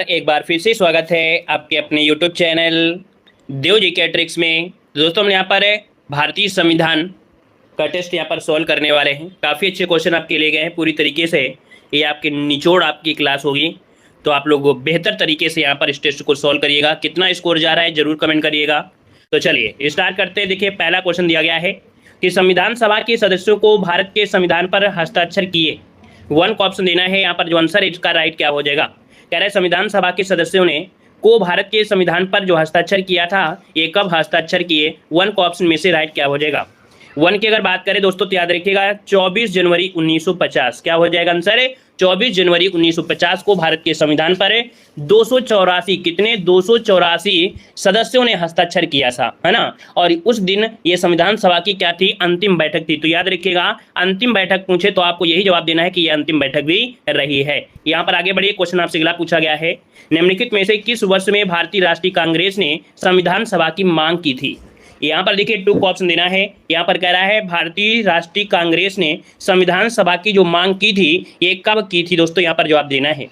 एक बार फिर से स्वागत है आपके अपने YouTube चैनल देव जी के ट्रिक्स में। दोस्तों हम यहाँ पर भारतीय संविधान का टेस्ट यहाँ पर सॉल्व करने वाले हैं। काफ़ी अच्छे क्वेश्चन आपके लिए गए हैं पूरी तरीके से। ये आपके निचोड़ आपकी क्लास होगी, तो आप लोग बेहतर तरीके से यहाँ पर इस टेस्ट को सॉल्व करिएगा। कितना स्कोर जा रहा है जरूर कमेंट करिएगा। तो चलिए स्टार्ट करते हैं। देखिए पहला क्वेश्चन दिया गया है कि संविधान सभा के सदस्यों को भारत के संविधान पर हस्ताक्षर किए वन को ऑप्शन देना है। यहाँ पर जो आंसर है इसका राइट क्या हो जाएगा। कह रहे संविधान सभा के सदस्यों ने को भारत के संविधान पर जो हस्ताक्षर किया था ये कब हस्ताक्षर किए, वन को ऑप्शन में से राइट क्या हो जाएगा। वन की अगर बात करें दोस्तों तो याद रखिएगा 24 जनवरी 1950 क्या हो जाएगा आंसर है 24 जनवरी 1950 को भारत के संविधान पर 284 कितने 284 सदस्यों ने हस्ताक्षर किया था, है ना। और उस दिन ये संविधान सभा की क्या थी, अंतिम बैठक थी। तो याद रखिएगा अंतिम बैठक पूछे तो आपको यही जवाब देना है कि यह अंतिम बैठक भी रही है। यहाँ पर आगे बढ़िए, क्वेश्चन आपसे अगला पूछा गया है, निम्नलिखित में से किस वर्ष में भारतीय राष्ट्रीय कांग्रेस ने संविधान सभा की मांग की थी। यहाँ पर देखिए टू को ऑप्शन देना है। यहाँ पर कह रहा है भारतीय राष्ट्रीय कांग्रेस ने संविधान सभा की जो मांग की थी ये कब की थी। दोस्तों यहाँ पर जवाब देना है।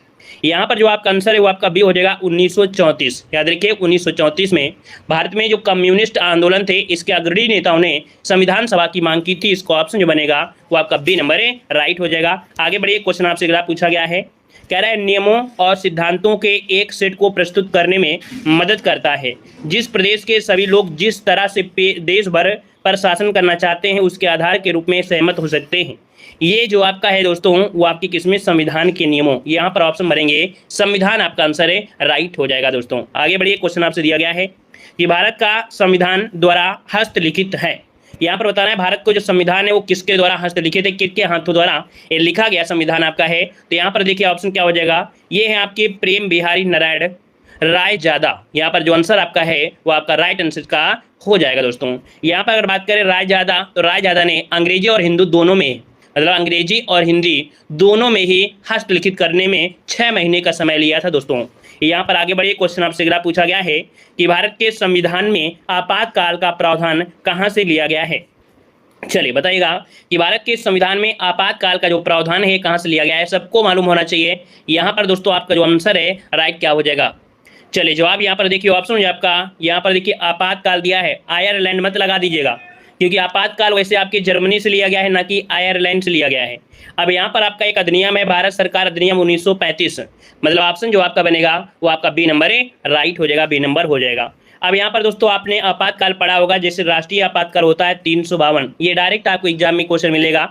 यहाँ पर जो आपका आंसर है वो आपका बी हो जाएगा 1934। याद रखिए 1934 में भारत में जो कम्युनिस्ट आंदोलन थे इसके अग्रणी नेताओं ने संविधान सभा की मांग की थी। इसको ऑप्शन जो बनेगा वो आपका बी नंबर है राइट हो जाएगा। आगे बढ़िए, क्वेश्चन आपसे अगला पूछा गया है, कह रहा है नियमों और सिद्धांतों के एक सेट को प्रस्तुत करने में मदद करता है। जिस प्रदेश के सभी लोग जिस तरह से देश भर पर शासन करना चाहते हैं उसके आधार के रूप में सहमत हो सकते हैं। ये जो आपका है दोस्तों वो आपकी किसमें, संविधान के नियमों। यहाँ पर ऑप्शन भरेंगे संविधान, आपका आंसर है राइट हो जाएगा। दोस्तों आगे बढ़िए, क्वेश्चन आपसे दिया गया है कि भारत का संविधान द्वारा हस्तलिखित है। यहाँ पर बताना है भारत को जो संविधान है वो किसके द्वारा हस्तलिखित है, किसके हाथों द्वारा ये लिखा गया संविधान आपका है। तो यहाँ पर देखिए ऑप्शन क्या हो जाएगा, ये है आपके प्रेम बिहारी नारायण रायजादा। यहाँ पर जो आंसर आपका है वो आपका राइट आंसर का हो जाएगा। दोस्तों यहाँ पर अगर बात करें रायजादा, तो रायजादा ने अंग्रेजी और हिंदू दोनों में, मतलब अंग्रेजी और हिंदी दोनों में ही हस्तलिखित करने में 6 महीने का समय लिया था। दोस्तों यहाँ पर आगे बढ़िए, क्वेश्चन आपसे अगला पूछा गया है कि भारत के संविधान में आपातकाल का प्रावधान कहाँ से लिया गया है। चलिए बताइएगा कि भारत के संविधान में आपातकाल का जो प्रावधान है कहाँ से लिया गया है, सबको मालूम होना चाहिए। यहाँ पर दोस्तों आपका जो आंसर है राइट क्या हो जाएगा। चलिए जवाब यहाँ पर देखिए, ऑप्शन है आपका, यहाँ पर देखिए आपातकाल दिया है, आयरलैंड मत लगा दीजिएगा क्योंकि आपातकाल वैसे आपके जर्मनी से लिया गया है ना कि आयरलैंड से लिया गया है। अब यहाँ पर आपका एक अधिनियम है भारत सरकार अधिनियम 1935, मतलब ऑप्शन जो आपका बनेगा वो आपका बी नंबर है राइट हो जाएगा, बी नंबर हो जाएगा। अब यहाँ पर दोस्तों आपने आपातकाल पढ़ा होगा, जैसे राष्ट्रीय आपातकाल होता है 352, ये डायरेक्ट आपको एग्जाम में क्वेश्चन मिलेगा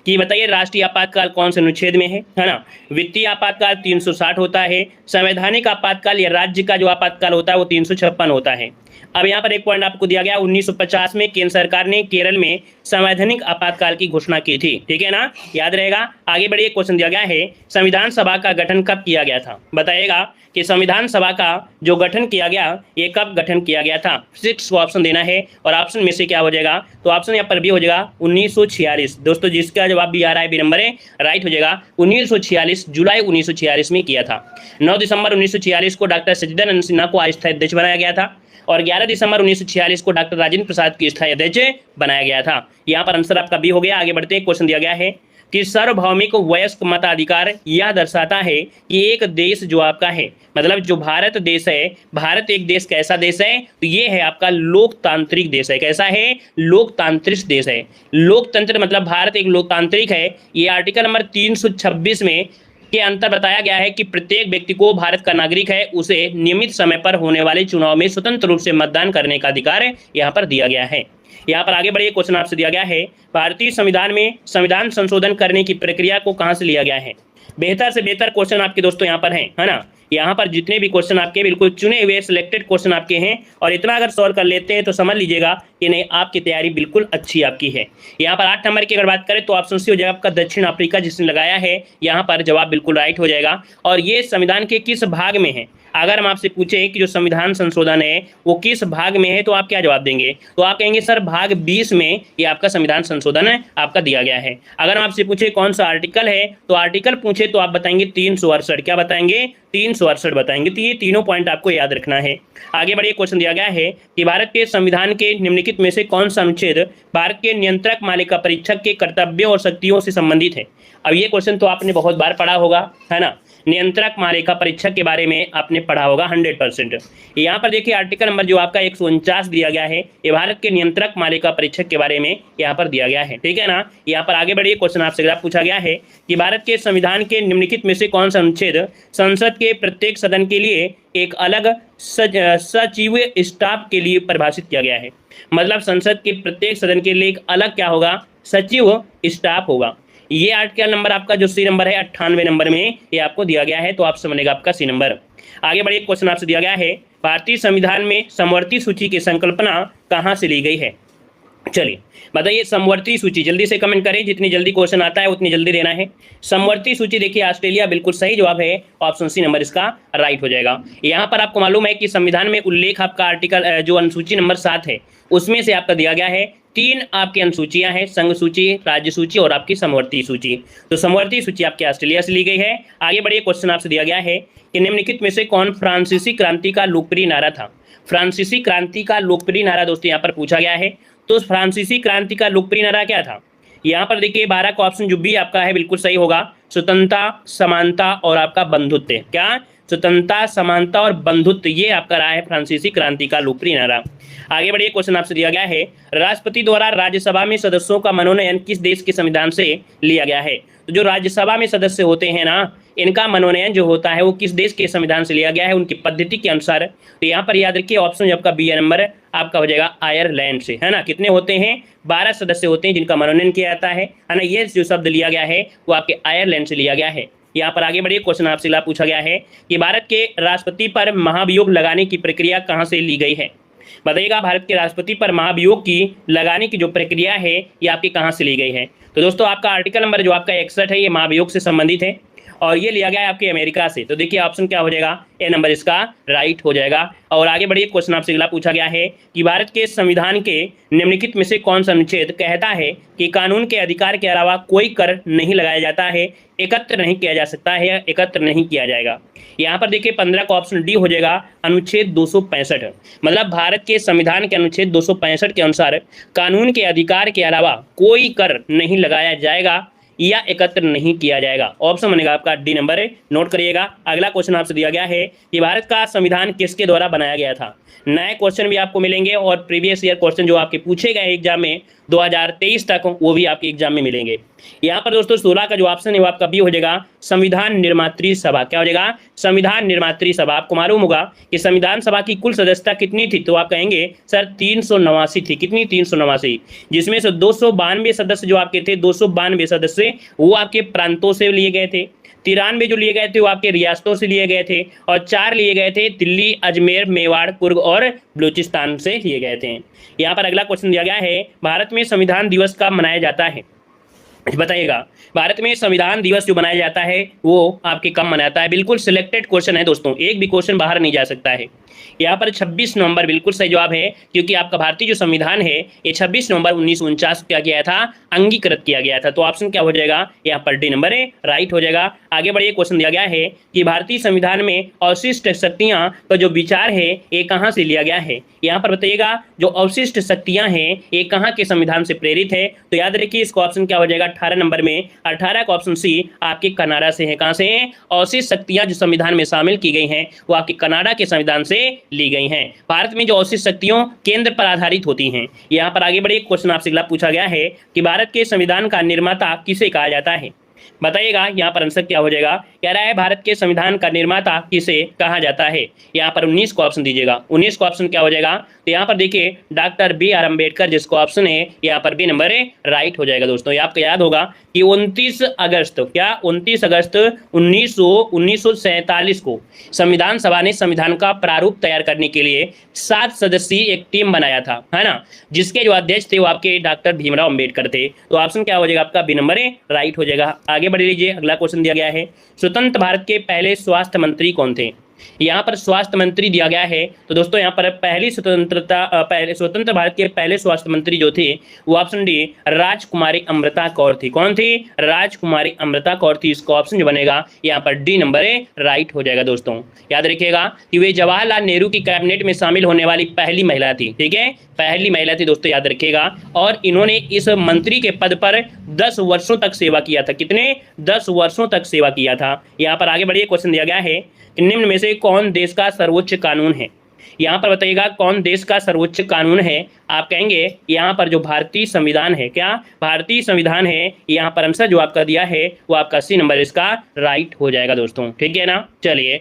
कि बताइए राष्ट्रीय आपातकाल कौन से अनुच्छेद में है ना। वित्तीय आपातकाल 360 होता है, संवैधानिक आपातकाल या राज्य का जो आपातकाल होता है वो 356 होता है। अब यहाँ पर एक पॉइंट आपको दिया गया, 1950 में केंद्र सरकार ने केरल में संवैधानिक आपातकाल की घोषणा की थी, ठीक है ना, याद रहेगा। आगे बढ़िए, क्वेश्चन दिया गया है संविधान सभा का गठन कब किया गया था। बताइएगा कि संविधान सभा का जो गठन किया गया ये कब गठन किया गया था। 6 को ऑप्शन देना है और ऑप्शन में से क्या हो जाएगा, तो ऑप्शन यहाँ पर भी हो जाएगा 1946। दोस्तों जिसका जवाब भी आ रहा है बी नंबर है राइट हो जाएगा। 1946 जुलाई 1946 में किया था। 9 दिसंबर 1946 को डॉक्टर सच्चिदानंद सिन्हा को अस्थायी अध्यक्ष बनाया गया था और 11 दिसंबर 1946 को डॉक्टर राजेंद्र प्रसाद की स्थायी अध्यक्ष बनाया गया था। यहाँ पर आंसर आपका बी हो गया। आगे बढ़ते हैं, क्वेश्चन दिया गया है कि सार्वभौमिक वयस्क मताधिकार यह दर्शाता है कि एक देश जो आपका है, मतलब जो भारत देश है, भारत एक देश कैसा देश है, तो ये है आपका लोकतांत्रिक देश है। कैसा है, लोकतांत्रिक देश है। लोकतंत्र मतलब भारत एक लोकतांत्रिक है। ये आर्टिकल नंबर 326 में के अंतर बताया गया है कि प्रत्येक व्यक्ति को भारत का नागरिक है उसे नियमित समय पर होने वाले चुनाव में स्वतंत्र रूप से मतदान करने का अधिकार यहाँ पर दिया गया है। यहाँ पर आगे बढ़िए, क्वेश्चन आपसे दिया गया है भारतीय संविधान में संविधान संशोधन करने की प्रक्रिया को कहाँ से लिया गया है। बेहतर से बेहतर क्वेश्चन आपके दोस्तों यहाँ पर हैं, है ना। यहाँ पर जितने भी क्वेश्चन आपके बिल्कुल चुने हुए सिलेक्टेड क्वेश्चन आपके हैं और इतना अगर सॉल्व कर लेते हैं तो समझ लीजिएगा कि नहीं आपकी तैयारी बिल्कुल अच्छी आपकी है। यहाँ पर 8 नंबर की अगर बात करें तो ऑप्शन सी हो जाएगा आपका दक्षिण अफ्रीका, जिसने लगाया है यहाँ पर जवाब बिल्कुल राइट हो जाएगा। और ये संविधान के किस भाग में है, अगर हम आपसे पूछें कि जो संविधान संशोधन है वो किस भाग में है तो आप क्या जवाब देंगे, तो आप कहेंगे सर भाग 20 में ये आपका संविधान संशोधन है आपका दिया गया है। अगर हम आपसे पूछे कौन सा आर्टिकल है तो आर्टिकल पूछे तो आप बताएंगे 368, क्या बताएंगे 368 बताएंगे। तो ये तीनों पॉइंट आपको याद रखना है। आगे बढ़िए, क्वेश्चन दिया गया है कि भारत के संविधान के निम्नलिखित में से कौन सा अनुच्छेद भारत के नियंत्रक मालिका परीक्षक के कर्तव्यों और शक्तियों से संबंधित है। अब ये क्वेश्चन तो आपने बहुत बार पढ़ा होगा, है ना। नियंत्रक महालेखा परीक्षक के बारे में आपने पढ़ा होगा 100%। यहाँ पर देखिए आर्टिकल नंबर जो आपका 149 दिया गया है, ये भारत के नियंत्रक महालेखा परीक्षक के बारे में यहाँ पर दिया गया है, ठीक है ना। यहाँ पर आगे बढ़िए, क्वेश्चन आपसे अगर पूछा गया है कि भारत के संविधान के निम्नलिखित में से कौन सा अनुच्छेद संसद के प्रत्येक सदन के लिए एक अलग सचिव स्टाफ के लिए परिभाषित किया गया है। मतलब संसद के प्रत्येक सदन के लिए एक अलग क्या होगा, सचिव स्टाफ होगा। ये आर्टिकल नंबर आपका जो सी नंबर है 98 नंबर में ये आपको दिया गया है, तो आप समझेगा आपका सी नंबर। आगे बढ़िए, क्वेश्चन आपसे दिया गया है भारतीय संविधान में समवर्ती सूची की संकल्पना कहाँ से ली गई है। चलिए बताइए, समवर्ती सूची जल्दी से कमेंट करें, जितनी जल्दी क्वेश्चन आता है उतनी जल्दी देना है। समवर्ती सूची देखिए ऑस्ट्रेलिया, बिल्कुल सही जवाब है, ऑप्शन सी नंबर इसका राइट हो जाएगा। यहाँ पर आपको मालूम है कि संविधान में उल्लेख आपका आर्टिकल जो अनुसूची नंबर 7 है उसमें से आपका दिया गया है 3 आपकी अनुसूचियां हैं, संघ सूची, राज्य सूची और आपकी समवर्ती सूची। तो समवर्ती सूची आपके ऑस्ट्रेलिया से ली गई है। आगे बढ़िए, क्वेश्चन आपसे दिया गया है कि निम्नलिखित में से कौन फ्रांसीसी क्रांति का लोकप्रिय नारा था। फ्रांसीसी क्रांति का लोकप्रिय नारा दोस्तों यहाँ पर पूछा गया है। तो फ्रांसीसी क्रांति का लोकप्रिय नारा क्या था। यहाँ पर देखिए 12 का ऑप्शन जो भी आपका है बिल्कुल सही होगा, स्वतंत्रता, समानता और आपका बंधुत्व। क्या, स्वतंत्रता, समानता और बंधुत्व, ये आपका रहा है फ्रांसीसी क्रांति का लोकप्रिय नारा। आगे बढ़िए, क्वेश्चन आपसे दिया गया है राष्ट्रपति द्वारा राज्यसभा में सदस्यों का मनोनयन किस देश के संविधान से लिया गया है। तो जो राज्यसभा में सदस्य होते हैं ना, इनका मनोनयन जो होता है वो किस देश के संविधान से लिया गया है, उनकी पद्धति के अनुसार। तो यहाँ पर याद रखिए ऑप्शन जो आपका बी नंबर आपका हो जाएगा आयरलैंड से, है ना। कितने होते हैं, 12 सदस्य होते हैं जिनका मनोनयन किया जाता है ना। ये जो शब्द लिया गया है वो आपके आयरलैंड से लिया गया है। यहाँ पर आगे बढ़िए, क्वेश्चन आपसे पूछा गया है कि भारत के राष्ट्रपति पर महाभियोग लगाने की प्रक्रिया कहाँ से ली गई है। बताइएगा, भारत के राष्ट्रपति पर महाभियोग की लगाने की जो प्रक्रिया है ये आपकी कहाँ से ली गई है। तो दोस्तों आपका आर्टिकल नंबर जो आपका 61 है ये महाभियोग से संबंधित है और ये लिया गया है आपके अमेरिका से। तो देखिए ऑप्शन क्या हो जाएगा, ए नंबर इसका राइट हो जाएगा। और आगे बढ़िए, क्वेश्चन आपसे अगला पूछा गया है कि भारत के संविधान के निम्नलिखित में से कौन सा अनुच्छेद कहता है कि कानून के अधिकार के अलावा कोई कर नहीं लगाया जाता है, एकत्र नहीं किया जा सकता है या एकत्र नहीं किया जाएगा। यहाँ पर देखिए 15 का ऑप्शन डी हो जाएगा, अनुच्छेद 265। मतलब भारत के संविधान के अनुच्छेद 265 के अनुसार कानून के अधिकार के अलावा कोई कर नहीं लगाया जाएगा या एकत्र नहीं किया जाएगा। ऑप्शन बनेगा आपका डी नंबर है, नोट करिएगा। अगला क्वेश्चन आपसे दिया गया है कि भारत का संविधान किसके द्वारा बनाया गया था। नए क्वेश्चन भी आपको मिलेंगे और प्रीवियस ईयर क्वेश्चन जो आपके पूछे गए एग्जाम में 2023 तक वो भी आपके एग्जाम में मिलेंगे। यहाँ पर दोस्तों 16 का जो ऑप्शन है वो आपका बी हो जाएगा, संविधान निर्मात्री सभा। क्या हो जाएगा, संविधान निर्मात्री सभा। आपको मालूम होगा कि संविधान सभा की कुल सदस्यता कितनी थी, तो आप कहेंगे सर 389 थी। कितनी, 389, जिसमें से 292 सदस्य जो आपके थे, 292 सदस्य वो आपके प्रांतों से लिए गए थे, 93 जो लिए गए थे वो आपके रियासतों से लिए गए थे और 4 लिए गए थे दिल्ली, अजमेर, मेवाड़, कुर्ग और बलूचिस्तान से लिए गए थे। यहाँ पर अगला क्वेश्चन दिया गया है, भारत में संविधान दिवस कब मनाया जाता है। बताइएगा, भारत में संविधान दिवस जो मनाया जाता है वो आपके कब मनाता है। बिल्कुल सिलेक्टेड क्वेश्चन है दोस्तों, एक भी क्वेश्चन बाहर नहीं जा सकता है। यहाँ पर 26 नवंबर बिल्कुल सही जवाब है, क्योंकि आपका भारतीय जो संविधान है ये 26 नवंबर 1949 क्या किया था, अंगीकृत किया गया था। तो ऑप्शन क्या हो जाएगा, यहाँ पर डी नंबर है राइट हो जाएगा। आगे बढ़िए, क्वेश्चन दिया गया है कि भारतीय संविधान में अवशिष्ट शक्तियां का जो विचार है ये कहाँ से लिया गया है। यहाँ पर बताइएगा, जो अवशिष्ट शक्तियां हैं ये कहाँ के संविधान से प्रेरित है। तो याद रखिए इसका ऑप्शन क्या हो जाएगा, 18 नंबर में 18 का ऑप्शन सी आपके कनाडा से है। कहाँ से है, अवशिष्ट शक्तियां जो संविधान में शामिल की गई हैं वो आपके कनाडा के संविधान से ली गई हैं। भारत में जो अवशिष्ट शक्तियों केंद्र पर आधारित होती हैं। यहाँ पर आगे बढ़े, क्वेश्चन आपसे अगला पूछा गया है कि भारत के संविधान का निर्माता किसे कहा जाता है। बताइएगा, यहाँ पर आंसर क्या हो जाएगा, कह रहा है भारत के संविधान का निर्माता किसे कहा जाता है। यहाँ पर 19 को ऑप्शन दीजिएगा, 19 का ऑप्शन क्या हो जाएगा, तो यहाँ पर देखिए डॉक्टर बी.आर. अम्बेडकर जिसको ऑप्शन है यहाँ पर बी नंबर राइट हो जाएगा। दोस्तों ये आपको याद होगा कि 29 अगस्त 1947 को संविधान सभा ने संविधान का प्रारूप तैयार करने के लिए 7 सदस्यीय एक टीम बनाया था, है ना, जिसके जो अध्यक्ष थे वो आपके डॉक्टर भीमराव अम्बेडकर थे। तो ऑप्शन क्या हो जाएगा आपका बी नंबर राइट हो जाएगा। आगे बढ़ लीजिए, अगला क्वेश्चन दिया गया है, स्वतंत्र भारत के पहले स्वास्थ्य मंत्री कौन थे। यहाँ पर स्वास्थ्य मंत्री दिया गया है। तो दोस्तों यहाँ पर पहले स्वतंत्र भारत के पहले स्वास्थ्य मंत्री जो थे वो ऑप्शन डी राजकुमारी अमृता कौर थी। कौन थी? राजकुमारी अमृता कौर थी। इसका ऑप्शन जो बनेगा यहाँ पर डी नंबर ए राइट हो जाएगा। दोस्तों याद रखिएगा कि वे जवाहरलाल नेहरू की कैबिनेट में शामिल होने वाली पहली महिला थी। ठीक है, पहली महिला थी दोस्तों, याद रखिएगा। और इन्होंने इस मंत्री के पद पर 10 वर्षों तक सेवा किया था। कितने? 10 वर्षों तक सेवा किया था। यहाँ पर आगे बढ़िए, क्वेश्चन दिया गया है निम्न में से कौन देश का सर्वोच्च कानून है? यहाँ पर बताइएगा कौन देश का सर्वोच्च कानून है। आप कहेंगे यहाँ पर जो भारतीय संविधान है। क्या? भारतीय संविधान है। यहाँ पर आंसर जो आपका दिया है वो आपका सी नंबर इसका राइट हो जाएगा दोस्तों। ठीक है ना। चलिए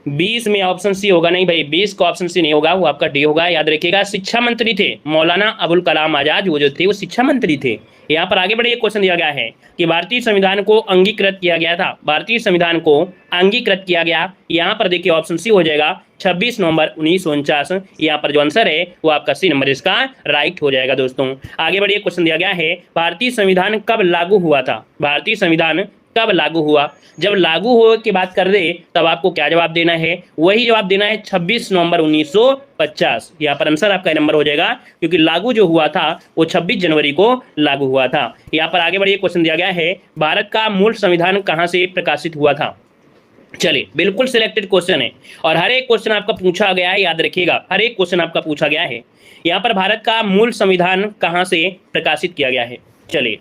20 में ऑप्शन सी होगा नहीं भाई, 20 का ऑप्शन सी नहीं होगा, वो आपका डी होगा। याद रखिएगा शिक्षा मंत्री थे मौलाना अबुल कलाम आजाद, वो जो थे वो शिक्षा मंत्री थे। यहाँ पर आगे बढ़िए, क्वेश्चन दिया गया है कि भारतीय संविधान को अंगीकृत किया गया था। भारतीय संविधान को अंगीकृत किया गया, यहाँ पर देखिए ऑप्शन सी हो जाएगा 26 नवंबर 1949। यहाँ पर जो आंसर है वो आपका सी नंबर इसका राइट हो जाएगा। दोस्तों आगे बढ़िए, क्वेश्चन दिया गया है भारतीय संविधान कब लागू हुआ था? भारतीय संविधान कब लागू हुआ? जब लागू हो की बात कर दे तब आपको क्या जवाब देना है? वही जवाब देना है 26 नवंबर 1950। यहाँ पर आंसर आपका नंबर हो जाएगा, क्योंकि लागू जो हुआ था वो 26 जनवरी को लागू हुआ था। यहाँ पर आगे बढ़िए, क्वेश्चन दिया गया है भारत का मूल संविधान कहाँ से प्रकाशित हुआ था? चलिए बिल्कुल सिलेक्टेड क्वेश्चन है और हर एक क्वेश्चन आपका पूछा गया है, याद रखिएगा हर एक क्वेश्चन आपका पूछा गया है। यहाँ पर भारत का मूल संविधान कहाँ से प्रकाशित किया गया है? चलिए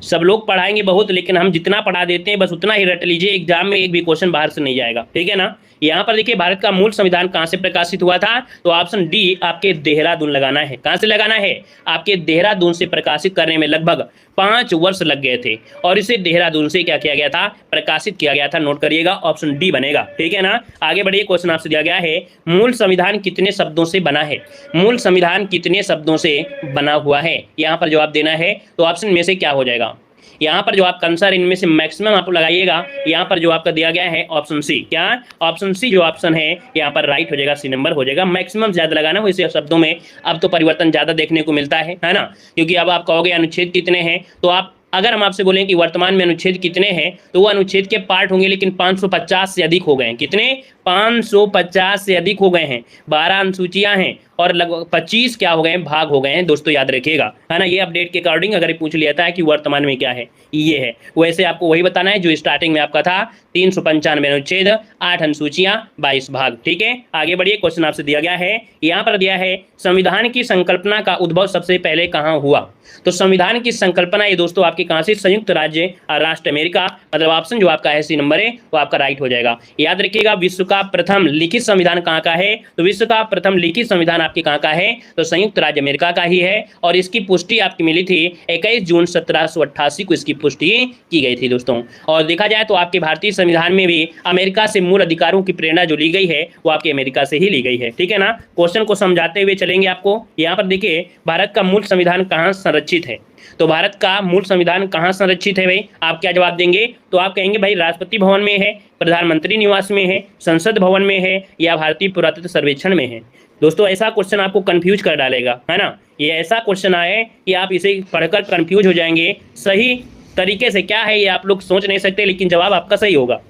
सब लोग पढ़ाएंगे बहुत, लेकिन हम जितना पढ़ा देते हैं बस उतना ही रट लीजिए, एग्जाम में एक भी क्वेश्चन बाहर से नहीं जाएगा। ठीक है ना। यहाँ पर देखिए भारत का मूल संविधान कहाँ से प्रकाशित हुआ था? तो ऑप्शन डी आपके देहरादून लगाना है। कहाँ से लगाना है? आपके देहरादून से प्रकाशित करने में लगभग 5 वर्ष लग गए थे और इसे देहरादून से क्या किया गया था? प्रकाशित किया गया था। नोट करिएगा, ऑप्शन डी बनेगा। ठीक है ना। आगे बढ़िए, क्वेश्चन आपसे दिया गया है मूल संविधान कितने शब्दों से बना है? मूल संविधान कितने शब्दों से बना हुआ है? यहाँ पर जवाब देना है। तो ऑप्शन में से क्या हो जाएगा? यहाँ पर जो आपका आंसर इनमें से मैक्सिमम आप लगाइएगा। यहाँ पर जो आपका दिया गया है ऑप्शन सी। क्या? ऑप्शन सी जो ऑप्शन है यहाँ पर राइट हो जाएगा, सी नंबर हो जाएगा। मैक्सिमम ज्यादा लगाना, वैसे शब्दों में अब तो परिवर्तन ज्यादा देखने को मिलता है ना। क्योंकि अब आप कहोगे अनुच्छेद कितने हैं, तो आप अगर हम आपसे बोलें कि वर्तमान में अनुच्छेद कितने हैं तो वो अनुच्छेद के पार्ट होंगे, लेकिन 550 से अधिक हो गए हैं। कितने? 550 से अधिक हो गए हैं। 12 अनुसूचियां हैं और लगभग 25 क्या हो गए हैं? भाग हो गए हैं। दोस्तों याद रखिएगा, है ना। ये अपडेट के अकॉर्डिंग अगर पूछ लिया था कि वर्तमान में क्या है, ये है, वैसे आपको वही बताना है जो स्टार्टिंग में आपका था। 395 अनुच्छेद, 8 अनुसूचियां, 22 भाग। ठीक है। आगे बढ़िए, क्वेश्चन आपसे दिया गया है, यहाँ पर दिया है संविधान की संकल्पना का उद्भव सबसे पहले कहाँ हुआ? तो संविधान की संकल्पना ये दोस्तों आपके कहाँ से? संयुक्त राज्य राष्ट्र अमेरिका। मतलब ऑप्शन जो आपका है सी नंबर है वो आपका राइट हो जाएगा। याद रखिएगा विश्व का प्रथम लिखित संविधान कहाँ का है? तो विश्व का प्रथम लिखित संविधान आपके कहाँ का है? तो संयुक्त राज्य अमेरिका का ही है और इसकी पुष्टि आपकी मिली थी 21 जून 1788 को इसकी पुष्टि की गई थी दोस्तों। और देखा जाए तो आपके भारतीय संविधान में भी अमेरिका से मूल अधिकारों की प्रेरणा जो ली गई है वो आपके अमेरिका से ही ली गई है। ठीक है ना। क्वेश्चन को समझाते हुए चलेंगे आपको। यहाँ पर देखिए भारत का मूल संविधान कहाँ संरक्षित है? तो भारत का मूल संविधान कहाँ संरक्षित है भाई? आप क्या जवाब देंगे? तो आप कहेंगे भाई राष्ट्रपति भवन में है, प्रधानमंत्री निवास में है, संसद भवन में है या भारतीय पुरातत्व सर्वेक्षण में है। दोस्तों ऐसा क्वेश्चन आपको कंफ्यूज कर डालेगा, है ना। ये ऐसा क्वेश्चन आए कि आप इसे पढ़कर कंफ्यूज हो जाएंगे। सही तरीके से क्या है ये आप लोग सोच नहीं सकते, लेकिन जवाब आपका सही होगा।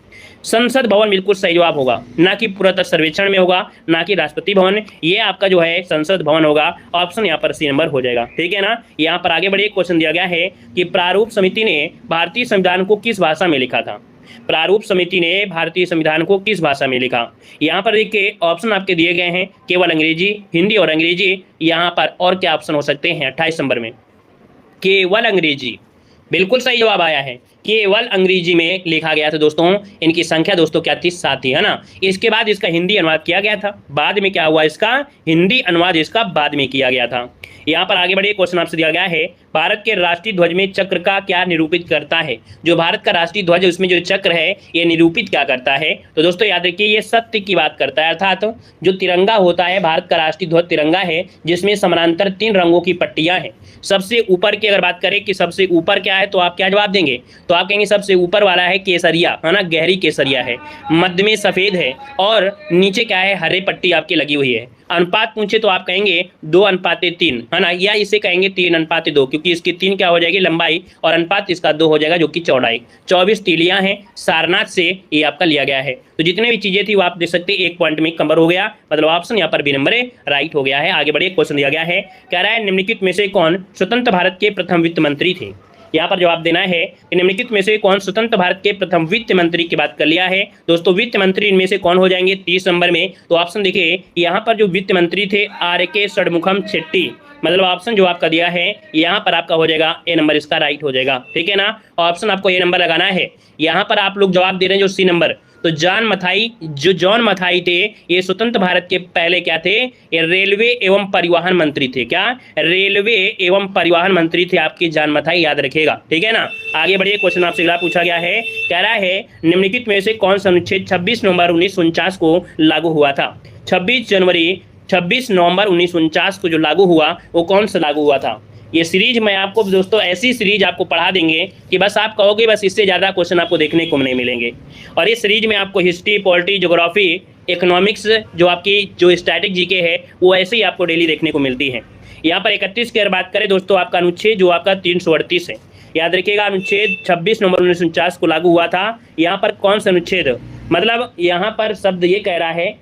संसद भवन बिल्कुल सही जवाब होगा, ना कि पुरातत्व सर्वेक्षण में होगा, ना कि राष्ट्रपति भवन। ये आपका जो है संसद भवन होगा। ऑप्शन यहाँ पर सी नंबर हो जाएगा। ठीक है ना। यहाँ पर आगे बढ़िए, क्वेश्चन दिया गया है कि प्रारूप समिति ने भारतीय संविधान को किस भाषा में लिखा था? प्रारूप समिति ने भारतीय संविधान को किस भाषा में लिखा? यहाँ पर देखिए ऑप्शन आपके दिए गए हैं, केवल अंग्रेजी, हिंदी और अंग्रेजी। यहाँ पर और क्या ऑप्शन हो सकते हैं? 28 नंबर में केवल अंग्रेजी। बिल्कुल सही जवाब आया है, केवल अंग्रेजी में लिखा गया था दोस्तों। इनकी संख्या दोस्तों क्या थी? 7 थी, है ना। इसके बाद इसका हिंदी अनुवाद किया गया था। बाद में क्या हुआ? इसका हिंदी अनुवाद इसका बाद में किया गया था। यहाँ पर आगे बढ़िए, क्वेश्चन आपसे दिया गया है भारत के राष्ट्रीय ध्वज में चक्र का क्या निरूपित करता है? जो भारत का राष्ट्रीय ध्वज है उसमें जो चक्र है ये निरूपित क्या करता है? तो दोस्तों याद रखिए ये सत्य की बात करता है। अर्थात जो तिरंगा होता है, भारत का राष्ट्रीय ध्वज तिरंगा है जिसमें समानांतर 3 रंगों की पट्टियां हैं। सबसे ऊपर की अगर बात करें कि सबसे ऊपर क्या है, तो आप क्या जवाब देंगे? तो आप कहेंगे सबसे ऊपर वाला है केसरिया, है ना, गहरी केसरिया है। मध्य में सफेद है और नीचे क्या है? हरे पट्टी आपकी लगी हुई है। अनुपात पूछे तो आप कहेंगे 2:3, है ना, या इसे कहेंगे 3:2, क्योंकि इसकी 3 क्या हो जाएगी लंबाई और अनुपात इसका 2 हो जाएगा जो कि चौड़ाई। 24 तीलियां हैं, सारनाथ से ये आपका लिया गया है। तो जितने भी चीजें थी वो आप देख सकते हैं एक पॉइंट में कवर हो गया, मतलब ऑप्शन यहाँ पर बी नंबर राइट हो गया है। आगे बढ़िए, क्वेश्चन दिया गया है, कह रहा है निम्नलिखित में से कौन स्वतंत्र भारत के प्रथम वित्त मंत्री थे। यहाँ पर जवाब देना है कि निम्नलिखित में से कौन स्वतंत्र भारत के प्रथम वित्त मंत्री की बात कर लिया है। दोस्तों वित्त मंत्री इनमें से कौन हो जाएंगे 30 नंबर में। तो ऑप्शन देखिए, यहाँ पर जो वित्त मंत्री थे R.K. षणमुखम शेट्टी, मतलब ऑप्शन जो आपका दिया है यहाँ पर आपका हो जाएगा ए नंबर, इसका राइट हो जाएगा, ठीक है ना। ऑप्शन आपको ए नंबर लगाना है। यहाँ पर आप लोग जवाब दे रहे हैं जो सी नंबर, तो जॉन मथाई थे, ये स्वतंत्र भारत के पहले क्या थे, ये रेलवे एवं परिवहन मंत्री थे। क्या, रेलवे एवं परिवहन मंत्री थे आपके जॉन मथाई, याद रखिएगा, ठीक है ना। आगे बढ़िए, क्वेश्चन आपसे अगला पूछा गया है, कह रहा है निम्नलिखित में से कौन सा अनुच्छेद 26 नवंबर 1949 को लागू हुआ था। 26 नवंबर 1949 को जो लागू हुआ वो कौन सा लागू हुआ था। ये सीरीज मैं आपको दोस्तों ऐसी सीरीज आपको पढ़ा देंगे कि बस आप कहोगे बस इससे ज़्यादा क्वेश्चन आपको देखने को नहीं मिलेंगे। और इस सीरीज में आपको हिस्ट्री, पॉलिटी, ज्योग्राफी, इकोनॉमिक्स, जो आपकी जो स्टैटिक जीके है वो ऐसे ही आपको डेली देखने को मिलती है। यहाँ पर 31 की अगर बात करें दोस्तों, आपका अनुच्छेद जो आपका 338 है, याद रखिएगा, अनुच्छेद 26 नवंबर 1949 को लागू हुआ था। यहाँ पर कौन सा अनुच्छेद, मतलब यहाँ पर शब्द ये कह रहा है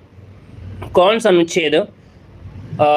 कौन सा अनुच्छेद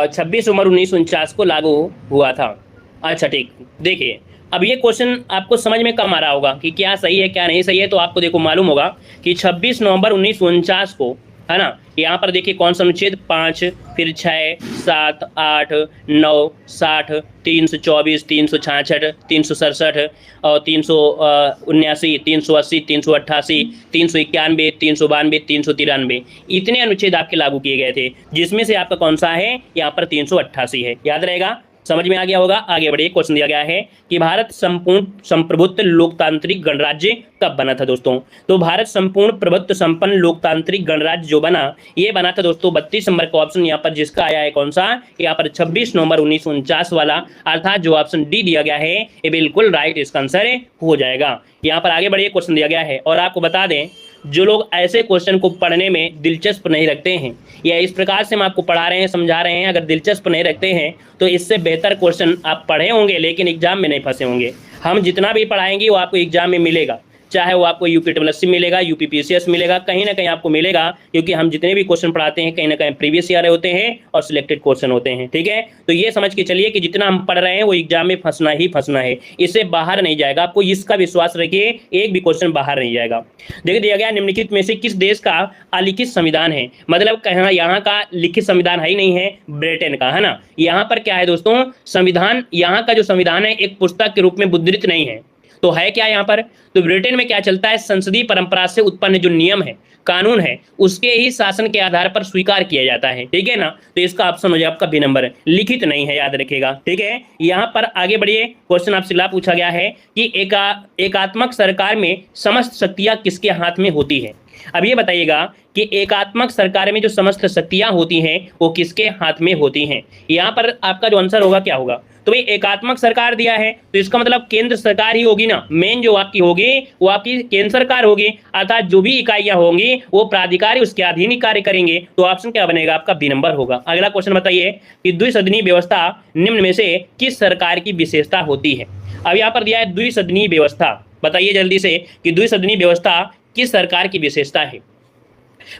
26 नवंबर 1949 को लागू हुआ था। अच्छा ठीक, देखिए अब ये क्वेश्चन आपको समझ में कम आ रहा होगा कि क्या सही है क्या नहीं सही है, तो आपको देखो मालूम होगा कि 26 नवंबर 1949 को, है ना, यहाँ पर देखिए कौन सा अनुच्छेद 5, फिर 6, 7, 8, 9, 60, 324, 366, 367 और 379, 380, 388, 391, 392, 393, इतने अनुच्छेद आपके लागू किए गए थे, जिसमें से आपका कौन सा है, यहाँ पर 388 है, याद रहेगा, समझ में आ गया होगा। आगे बढ़िए, क्वेश्चन दिया गया है कि भारत संपूर्ण संप्रभुत्व लोकतांत्रिक गणराज्य कब बना था दोस्तों। तो भारत संपूर्ण प्रभुत्व संपन्न लोकतांत्रिक गणराज्य जो बना, ये बना था दोस्तों 32 नंबर का ऑप्शन यहाँ पर, जिसका आया है कौन सा, यहाँ पर 26 नवंबर 1949 वाला, अर्थात जो ऑप्शन डी दिया गया है ये बिल्कुल राइट इसका आंसर हो जाएगा। यहाँ पर आगे बढ़िए, क्वेश्चन दिया गया है, और आपको बता दें जो लोग ऐसे क्वेश्चन को पढ़ने में दिलचस्प नहीं रखते हैं, या इस प्रकार से हम आपको पढ़ा रहे हैं समझा रहे हैं, अगर दिलचस्प नहीं रखते हैं तो इससे बेहतर क्वेश्चन आप पढ़े होंगे लेकिन एग्जाम में नहीं फंसे होंगे। हम जितना भी पढ़ाएंगे वो आपको एग्जाम में मिलेगा, चाहे वो आपको UPSSC मिलेगा, UPPCS मिलेगा, कहीं ना कहीं आपको मिलेगा, क्योंकि हम जितने भी क्वेश्चन पढ़ाते हैं कहीं ना कहीं प्रीवियस ईयर होते हैं और सिलेक्टेड क्वेश्चन होते हैं, ठीक है। तो ये समझ के चलिए कि जितना हम पढ़ रहे हैं वो एग्जाम में फंसना ही फंसना है, इससे बाहर नहीं जाएगा, आपको इसका विश्वास रखिए, एक भी क्वेश्चन बाहर नहीं जाएगा। देखिए दिया गया निम्नलिखित में से किस देश का अलिखित संविधान है, मतलब कहाँ यहाँ का लिखित संविधान है ही नहीं है, ब्रिटेन का, है ना। यहाँ पर क्या है दोस्तों, संविधान, यहाँ का जो संविधान है एक पुस्तक के रूप में मुद्रित नहीं है, तो है क्या यहाँ पर, तो ब्रिटेन में क्या चलता है, संसदीय परंपरा से उत्पन्न जो नियम है, कानून है, उसके ही शासन के आधार पर स्वीकार किया जाता है, ठीक है ना। तो इसका ऑप्शन हो जाए आपका बी नंबर, लिखित नहीं है, याद रखिएगा, ठीक है। यहाँ पर आगे बढ़िए, क्वेश्चन आपसे ला पूछा गया है कि एकात्मक सरकार में समस्त शक्तियां किसके हाथ में होती है। अब ये बताइएगा कि एकात्मक सरकार में जो समस्त शक्तियां होती हैं वो किसके हाथ में होती हैं। यहाँ पर आपका जो आंसर होगा क्या होगा, तो भाई एकात्मक सरकार दिया है तो इसका मतलब केंद्र सरकार ही होगी ना, मेन जो आपकी होगी वो आपकी केंद्र सरकार होगी, अर्थात जो भी इकाइयां होंगी वो प्राधिकारी उसके अधीन ही कार्य करेंगे। तो ऑप्शन क्या बनेगा आपका बी नंबर होगा। अगला क्वेश्चन बताइए कि द्विसदनीय व्यवस्था निम्न में से किस सरकार की विशेषता होती है। अब यहाँ पर दिया है द्विसदनीय व्यवस्था, बताइए जल्दी से कि द्विसदनीय व्यवस्था किस सरकार की विशेषता है।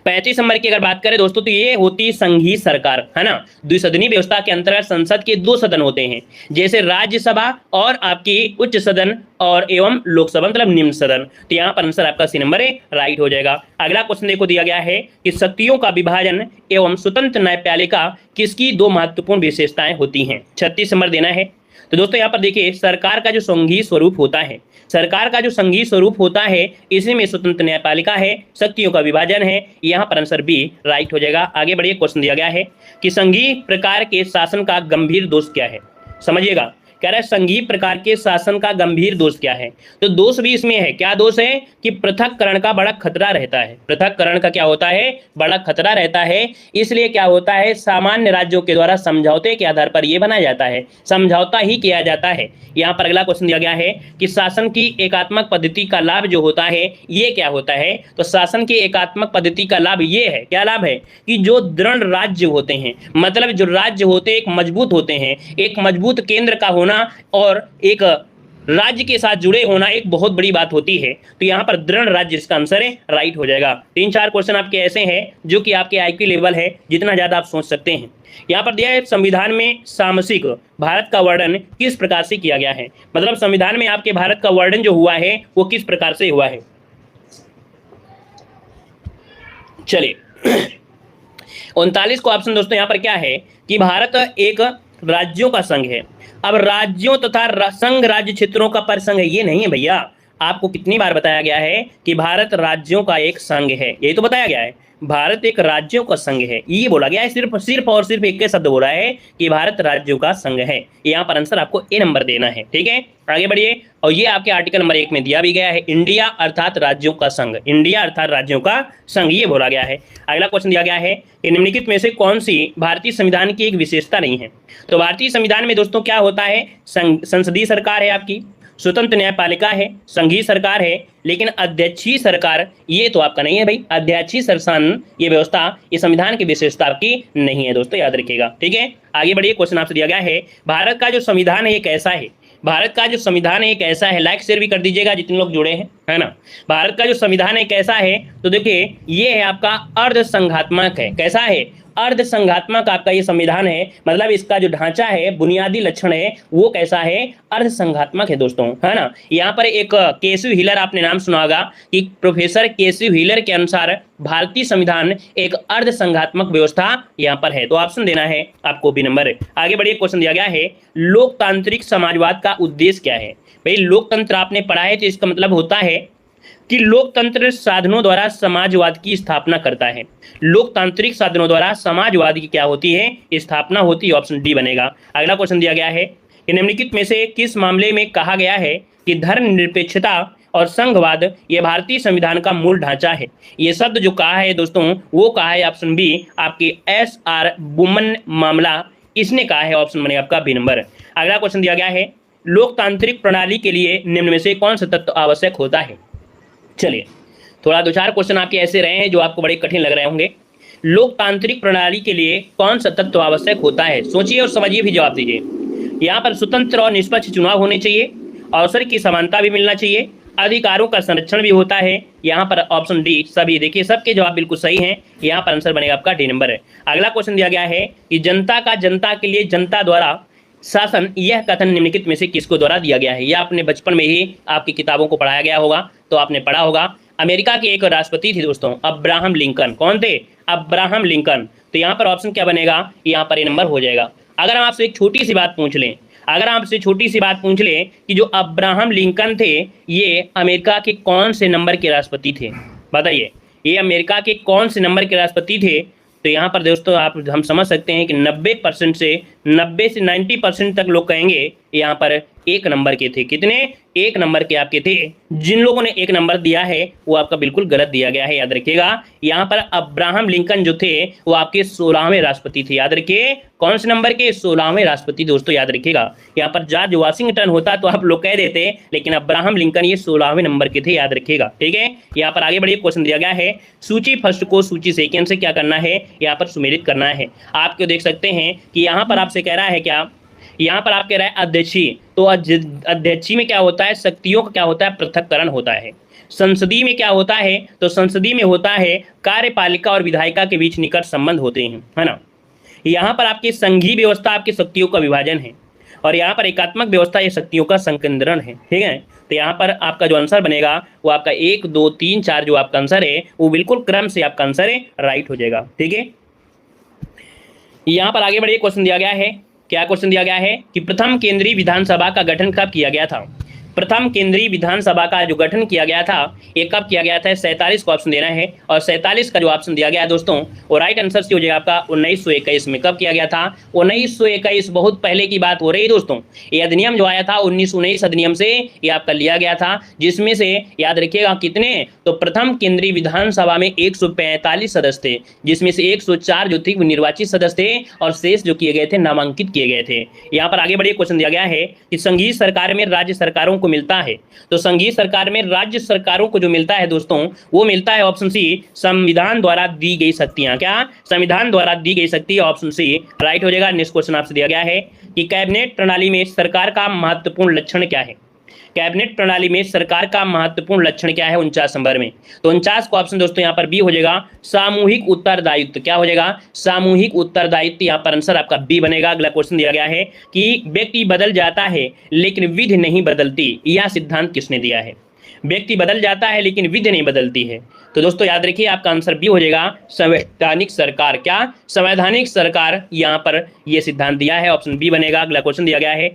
35 नंबर की अगर बात करें दोस्तों तो ये होती संघीय सरकार, है ना। द्विसदनीय व्यवस्था के अंतर्गत संसद के 2 सदन होते हैं, जैसे राज्यसभा और आपकी उच्च सदन और एवं लोकसभा मतलब निम्न सदन। तो यहाँ पर आंसर आपका सी नंबर राइट हो जाएगा। अगला क्वेश्चन देखो दिया गया है कि शक्तियों का विभाजन एवं स्वतंत्र न्यायपालिका किसकी 2 महत्वपूर्ण विशेषताएं होती हैं। 36 नंबर देना है। तो दोस्तों यहाँ पर देखिए सरकार का जो संघीय स्वरूप होता है, सरकार का जो संघीय स्वरूप होता है इसी में स्वतंत्र न्यायपालिका है, शक्तियों का विभाजन है, यहाँ पर आंसर बी राइट हो जाएगा। आगे बढ़िए, क्वेश्चन दिया गया है कि संघीय प्रकार के शासन का गंभीर दोष क्या है। समझिएगा कह रहा है संघीय प्रकार के शासन का गंभीर दोष क्या है। तो दोष भी इसमें है, क्या दोष है कि पृथककरण का बड़ा खतरा रहता है। पृथककरण का क्या होता है, बड़ा खतरा रहता है। इसलिए क्या होता है, सामान्य राज्यों के द्वारा समझौते के आधार पर यह बनाया जाता है, समझौता ही किया जाता है। यहाँ पर अगला क्वेश्चन दिया गया है कि शासन की एकात्मक पद्धति का लाभ जो होता है ये क्या होता है। तो शासन की एकात्मक पद्धति का लाभ ये है, क्या लाभ है कि जो दृढ़ राज्य होते हैं, मतलब जो राज्य होते हैं एक मजबूत होते हैं, एक मजबूत केंद्र का होना और एक राज्य के साथ जुड़े होना एक बहुत बड़ी बात होती है। तो यहाँ पर दृढ़ राज्य इसका आंसर है, राइट हो जाएगा। 3-4 क्वेश्चन आपके ऐसे हैं जो कि आपके आईक्यू लेवल है, जितना ज्यादा आप सोच सकते हैं। यहाँ पर दिया है संविधान में सामसिक भारत का वर्णन किस प्रकार से किया गया है, मतलब संविधान में आपके भारत का वर्णन जो हुआ है वो किस प्रकार से हुआ है। चलिए 39 को ऑप्शन दोस्तों यहाँ पर क्या है कि भारत एक राज्यों का संघ है। अब राज्यों तथा संघ राज्य क्षेत्रों का परिसंघ है, ये नहीं है भैया। आपको कितनी बार बताया गया है कि भारत राज्यों का एक संघ है, यही तो बताया गया है, भारत एक राज्यों का संघ है, ये बोला गया है। सिर्फ और सिर्फ एक के शब्द बोला है कि भारत राज्यों का संघ है। यहाँ पर आंसर आपको ए नंबर देना है, ठीक है। आगे बढ़िए, और ये आपके आर्टिकल नंबर 1 में दिया भी गया है, इंडिया अर्थात राज्यों का संघ, इंडिया अर्थात राज्यों का संघ, ये बोला गया है। अगला क्वेश्चन दिया गया है कि निम्नलिखित में से कौन सी भारतीय संविधान की एक विशेषता नहीं है। तो भारतीय संविधान में दोस्तों क्या होता है, संसदीय सरकार है आपकी, स्वतंत्र न्यायपालिका है, संघीय सरकार है, लेकिन अध्यक्षीय सरकार ये तो आपका नहीं है भाई। अध्यक्षीय शासन ये व्यवस्था ये संविधान की विशेषता आपकी नहीं है दोस्तों, याद रखिएगा, ठीक है। आगे बढ़िए, क्वेश्चन आपसे दिया गया है भारत का जो संविधान है ये कैसा है। भारत का जो संविधान है कैसा है, लाइक शेयर भी कर दीजिएगा जितने लोग जुड़े हैं, है ना। भारत का जो संविधान है कैसा है, तो देखिए ये है आपका अर्ध संघात्मक है। कैसा है, अर्ध संघात्मक आपका ये संविधान है, मतलब इसका जो ढांचा है, बुनियादी लक्षण है वो कैसा है, अर्ध संघात्मक है दोस्तों, है ना। यहाँ पर एक केसी व्हीलर आपने नाम सुना होगा कि प्रोफेसर केसी व्हीलर के अनुसार भारतीय संविधान एक अर्ध संघात्मक व्यवस्था यहाँ पर है। तो ऑप्शन देना है आपको बी नंबर। आगे बढ़िए, क्वेश्चन दिया गया है लोकतांत्रिक समाजवाद का उद्देश्य क्या है। भाई लोकतंत्र आपने पढ़ा है तो इसका मतलब होता है कि लोकतंत्र साधनों द्वारा समाजवाद की स्थापना करता है। लोकतांत्रिक साधनों द्वारा समाजवाद की क्या होती है, स्थापना होती है। ऑप्शन डी बनेगा। अगला क्वेश्चन दिया गया है कि निम्नलिखित में से किस मामले में कहा गया है कि धर्मनिरपेक्षता और संघवाद ये भारतीय संविधान का मूल ढांचा है। ये शब्द जो कहा है दोस्तों वो कहा है ऑप्शन बी आपकी SR बुमन मामला, इसने कहा है। ऑप्शन बनेगा आपका बी नंबर। अगला क्वेश्चन दिया गया है लोकतांत्रिक प्रणाली के लिए निम्न में से कौन सा तत्व आवश्यक होता है। चलिए थोड़ा 2-4 क्वेश्चन आपके ऐसे रहे हैं जो आपको बड़े कठिन लग रहे होंगे। लोकतांत्रिक प्रणाली के लिए कौन सा तत्व आवश्यक होता है, सोचिए और समझिए भी जवाब दीजिए। यहाँ पर स्वतंत्र और निष्पक्ष चुनाव होने चाहिए, अवसर की समानता भी मिलना चाहिए, अधिकारों का संरक्षण भी होता है। यहाँ पर ऑप्शन डी सभी, देखिए सबके जवाब बिल्कुल सही हैं। यहाँ पर आंसर बनेगा आपका डी नंबर है। अगला क्वेश्चन दिया गया है कि जनता का जनता के लिए जनता द्वारा शासन, यह कथन निम्नलिखित में से किसको द्वारा दिया गया है। यह आपने बचपन में ही आपकी किताबों को पढ़ाया गया होगा तो आपने पढ़ा होगा। अमेरिका के एक राष्ट्रपति थे दोस्तों, अब्राहम लिंकन। कौन थे, अब्राहम लिंकन। तो यहाँ पर ऑप्शन क्या बनेगा, यहाँ पर ए नंबर हो जाएगा। अगर हम आपसे एक छोटी सी बात पूछ लें, अगर आपसे छोटी सी बात पूछ लें कि जो अब्राहम लिंकन थे ये अमेरिका के कौन से नंबर के राष्ट्रपति थे, बताइए ये अमेरिका के कौन से नंबर के राष्ट्रपति थे। तो यहाँ पर दोस्तों हम समझ सकते हैं कि 90% से 90% तक लोग कहेंगे यहाँ पर 1 नंबर के थे। कितने, 1 नंबर के आपके थे। जिन लोगों ने 1 नंबर दिया है वो आपका बिल्कुल गलत दिया गया है, याद रखिएगा। यहाँ पर अब्राहम लिंकन जो थे वो आपके 16वें राष्ट्रपति थे, याद रखिए। कौन से नंबर के, 16वें राष्ट्रपति दोस्तों, याद रखिएगा। यहाँ पर जॉर्ज वाशिंगटन होता तो आप लोग कह देते, लेकिन अब्राहम लिंकन ये 16वें नंबर के थे, याद रखिएगा, ठीक है। यहाँ पर आगे बढ़िए, क्वेश्चन दिया गया है सूची फर्स्ट को सूची सेकेंड से क्या करना है, यहाँ पर सुमेलित करना है। आपको देख सकते हैं कि यहाँ पर आपसे कह रहा है क्या, यहाँ पर आप कह रहा है अध्यक्षीय। तो अध्यक्षीय में क्या होता है, शक्तियों का क्या होता है, पृथक्करण होता है। संसदीय में क्या होता है, तो संसदीय में होता है कार्यपालिका और विधायिका के बीच निकट संबंध होते हैं, है ना। यहाँ पर आपकी संघीय व्यवस्था आपकी शक्तियों का विभाजन है, और यहाँ पर एकात्मक व्यवस्था ये शक्तियों का संकेंद्रण है, ठीक है। तो यहाँ पर आपका जो आंसर बनेगा वो आपका 1, 2, 3, 4 जो आपका आंसर है वो बिल्कुल क्रम से आपका आंसर है, राइट हो जाएगा, ठीक है। यहाँ पर आगे बढ़िए, क्वेश्चन दिया गया है, क्या क्वेश्चन दिया गया है कि प्रथम केंद्रीय विधानसभा का गठन कब किया गया था। प्रथम केंद्रीय विधानसभा का जो गठन किया गया था ये कब किया गया था? 47 का ऑप्शन देना है और 47 का जो ऑप्शन दिया गया है दोस्तों वो राइट आंसर हो जाएगा आपका 1921 में। कब किया गया था? 1921, बहुत पहले की बात हो रही है दोस्तों। ये अधिनियम जो आया था 1919 अधिनियम से ये आपका लिया गया था, जिसमें से याद रखिएगा कितने, तो प्रथम केंद्रीय विधानसभा में 145 सदस्य थे, जिसमें से 104 जो थी वो निर्वाचित सदस्य थे और शेष जो किए गए थे नामांकित किए गए थे। यहाँ पर आगे बढ़िए क्वेश्चन दिया गया है कि संघीय सरकार में राज्य सरकारों को मिलता है, तो संघीय सरकार में राज्य सरकारों को जो मिलता है दोस्तों वो मिलता है ऑप्शन सी, संविधान द्वारा दी गई शक्तियां। क्या? संविधान द्वारा दी गई शक्ति, ऑप्शन सी राइट हो जाएगा। नेक्स्ट क्वेश्चन आपसे दिया गया है कि कैबिनेट प्रणाली में सरकार का महत्वपूर्ण लक्षण क्या है? कैबिनेट प्रणाली में सरकार का महत्वपूर्ण लक्षण क्या है 49 नंबर में? तो 49 का ऑप्शन दोस्तों यहाँ पर बी हो जाएगा, सामूहिक उत्तरदायित्व। क्या हो जाएगा? सामूहिक उत्तरदायित्व। यहाँ पर आंसर आपका बी बनेगा। अगला क्वेश्चन दिया गया है कि व्यक्ति बदल जाता है लेकिन विधि नहीं बदलती, यह सिद्धांत किसने दिया है? व्यक्ति बदल जाता है लेकिन विधि नहीं बदलती है, तो दोस्तों याद रखिए आपका आंसर बी हो जाएगा, संवैधानिक सरकार। क्या? संवैधानिक सरकार यहाँ पर यह सिद्धांत दिया है, ऑप्शन बी बनेगा। अगला क्वेश्चन दिया गया है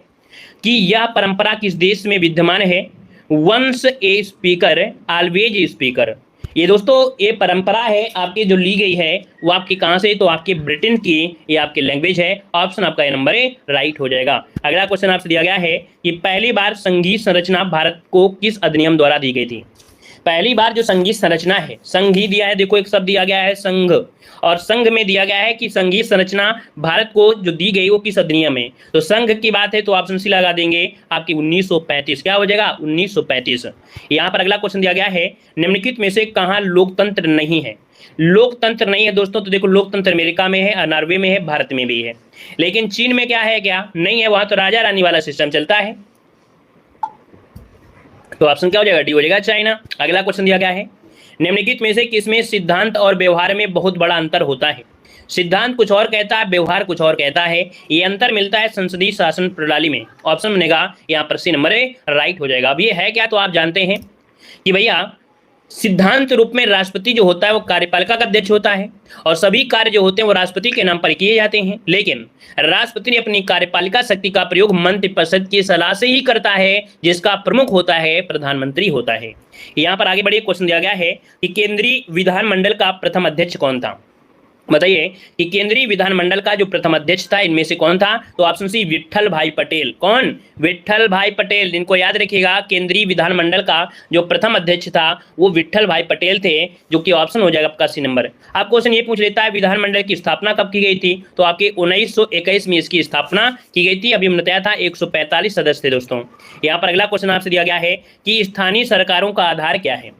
कि यह परंपरा किस देश में विद्यमान है? Once a speaker always speaker. ये दोस्तों ये परंपरा है आपकी जो ली गई है वो आपकी कहाँ से? तो आपके ब्रिटेन की ये आपकी लैंग्वेज है। ऑप्शन आपका ये नंबर ए राइट हो जाएगा। अगला क्वेश्चन आपसे दिया गया है कि पहली बार संघीय संरचना भारत को किस अधिनियम द्वारा दी गई थी? पहली बार जो संघीय संरचना है, संघ ही दिया है, देखो एक शब्द दिया गया है संघ, और संघ में दिया गया है कि संघीय संरचना भारत को जो दी गई वो किस अधिनियम में? तो संघ की बात है तो ऑप्शन सी लगा देंगे आपकी 1935। क्या हो जाएगा? 1935। यहाँ पर अगला क्वेश्चन दिया गया है निम्नलिखित में से कहाँ लोकतंत्र नहीं है? लोकतंत्र नहीं है दोस्तों, तो देखो लोकतंत्र अमेरिका में है, नॉर्वे में है, भारत में भी है, लेकिन चीन में क्या है? क्या नहीं है? वहां तो राजा रानी वाला सिस्टम चलता है, तो ऑप्शन क्या हो जाएगा? डी हो जाएगा, चाइना। अगला क्वेश्चन दिया गया है निम्नलिखित में से किसमें सिद्धांत और व्यवहार में बहुत बड़ा अंतर होता है? सिद्धांत कुछ और कहता है, व्यवहार कुछ और कहता है। ये अंतर मिलता है संसदीय शासन प्रणाली में। ऑप्शन बनेगा यहाँ पर सी नंबर ए राइट हो जाएगा। अब ये है क्या? तो आप जानते हैं कि भैया सिद्धांत रूप में राष्ट्रपति जो होता है वो कार्यपालिका का अध्यक्ष होता है और सभी कार्य जो होते हैं वो राष्ट्रपति के नाम पर किए जाते हैं, लेकिन राष्ट्रपति ने अपनी कार्यपालिका शक्ति का प्रयोग मंत्रिपरिषद की सलाह से ही करता है, जिसका प्रमुख होता है प्रधानमंत्री होता है। यहाँ पर आगे बढ़िए क्वेश्चन दिया गया है कि केंद्रीय विधानमंडल का प्रथम अध्यक्ष कौन था? बताइए कि केंद्रीय विधानमंडल का जो प्रथम अध्यक्ष था इनमें से कौन था? तो ऑप्शन सी विट्ठल भाई पटेल। कौन? विट्ठल भाई पटेल। इनको याद रखिएगा, केंद्रीय विधानमंडल का जो प्रथम अध्यक्ष था वो विट्ठल भाई पटेल थे, जो कि ऑप्शन हो जाएगा आपका सी नंबर। आप क्वेश्चन ये पूछ लेता है विधानमंडल की स्थापना कब की गई थी? तो आपके 1921 में इसकी स्थापना की गई थी। अभी हमने बताया था 145 सदस्य थे दोस्तों। यहाँ पर अगला क्वेश्चन आपसे दिया गया है कि स्थानीय सरकारों का आधार क्या है?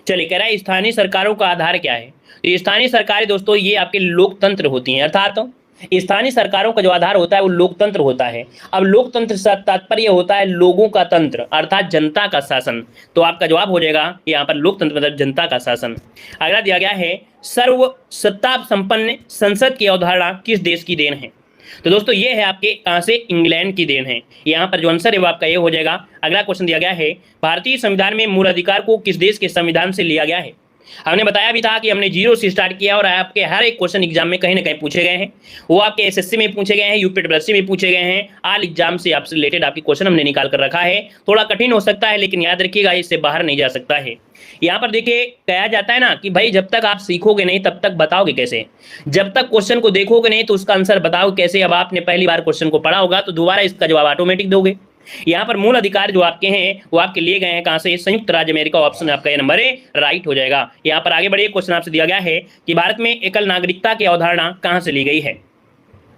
चलिए कह रहा है स्थानीय सरकारों का आधार क्या है? तो स्थानीय सरकारें दोस्तों ये आपके लोकतंत्र होती हैं, अर्थात तो स्थानीय सरकारों का जो आधार होता है वो लोकतंत्र होता है। अब लोकतंत्र से तात्पर्य होता है लोगों का तंत्र, अर्थात जनता का शासन। तो आपका जवाब हो जाएगा यहाँ पर लोकतंत्र मतलब जनता का शासन। अगला दिया गया है सर्व सत्ता संपन्न संसद की अवधारणा किस देश की देन है? तो दोस्तों ये है आपके कहाँ से? इंग्लैंड की देन है। यहाँ पर जो आंसर है वो आपका ये हो जाएगा। अगला क्वेश्चन दिया गया है भारतीय संविधान में मूल अधिकार को किस देश के संविधान से लिया गया है? हमने बताया भी था कि हमने जीरो से स्टार्ट किया और आपके हर एक क्वेश्चन एग्जाम में कहीं ना कहीं पूछे गए हैं। वो आपके एसएससी में पूछे गए हैं, यूपीएससी में पूछे गए हैं, ऑल एग्जाम से आपसे रिलेटेड आपके क्वेश्चन हमने निकाल कर रखा है। थोड़ा कठिन हो सकता है लेकिन याद रखिएगा इससे बाहर नहीं जा सकता है। यहाँ पर देखिए कहा जाता है ना कि भाई जब तक आप सीखोगे नहीं तब तक बताओगे कैसे? जब तक क्वेश्चन को देखोगे नहीं तो उसका आंसर बताओगे कैसे? अब आपने पहली बार क्वेश्चन को पढ़ा होगा तो दोबारा इसका जवाब ऑटोमेटिक दोगे। यहाँ पर मूल अधिकार जो आपके हैं वो आपके लिए गए हैं कहाँ से? संयुक्त राज्य अमेरिका। ऑप्शन आपका ये नंबर ए राइट हो जाएगा। यहाँ पर आगे बढ़िए क्वेश्चन आपसे दिया गया है कि भारत में एकल नागरिकता की अवधारणा कहाँ से ली गई है?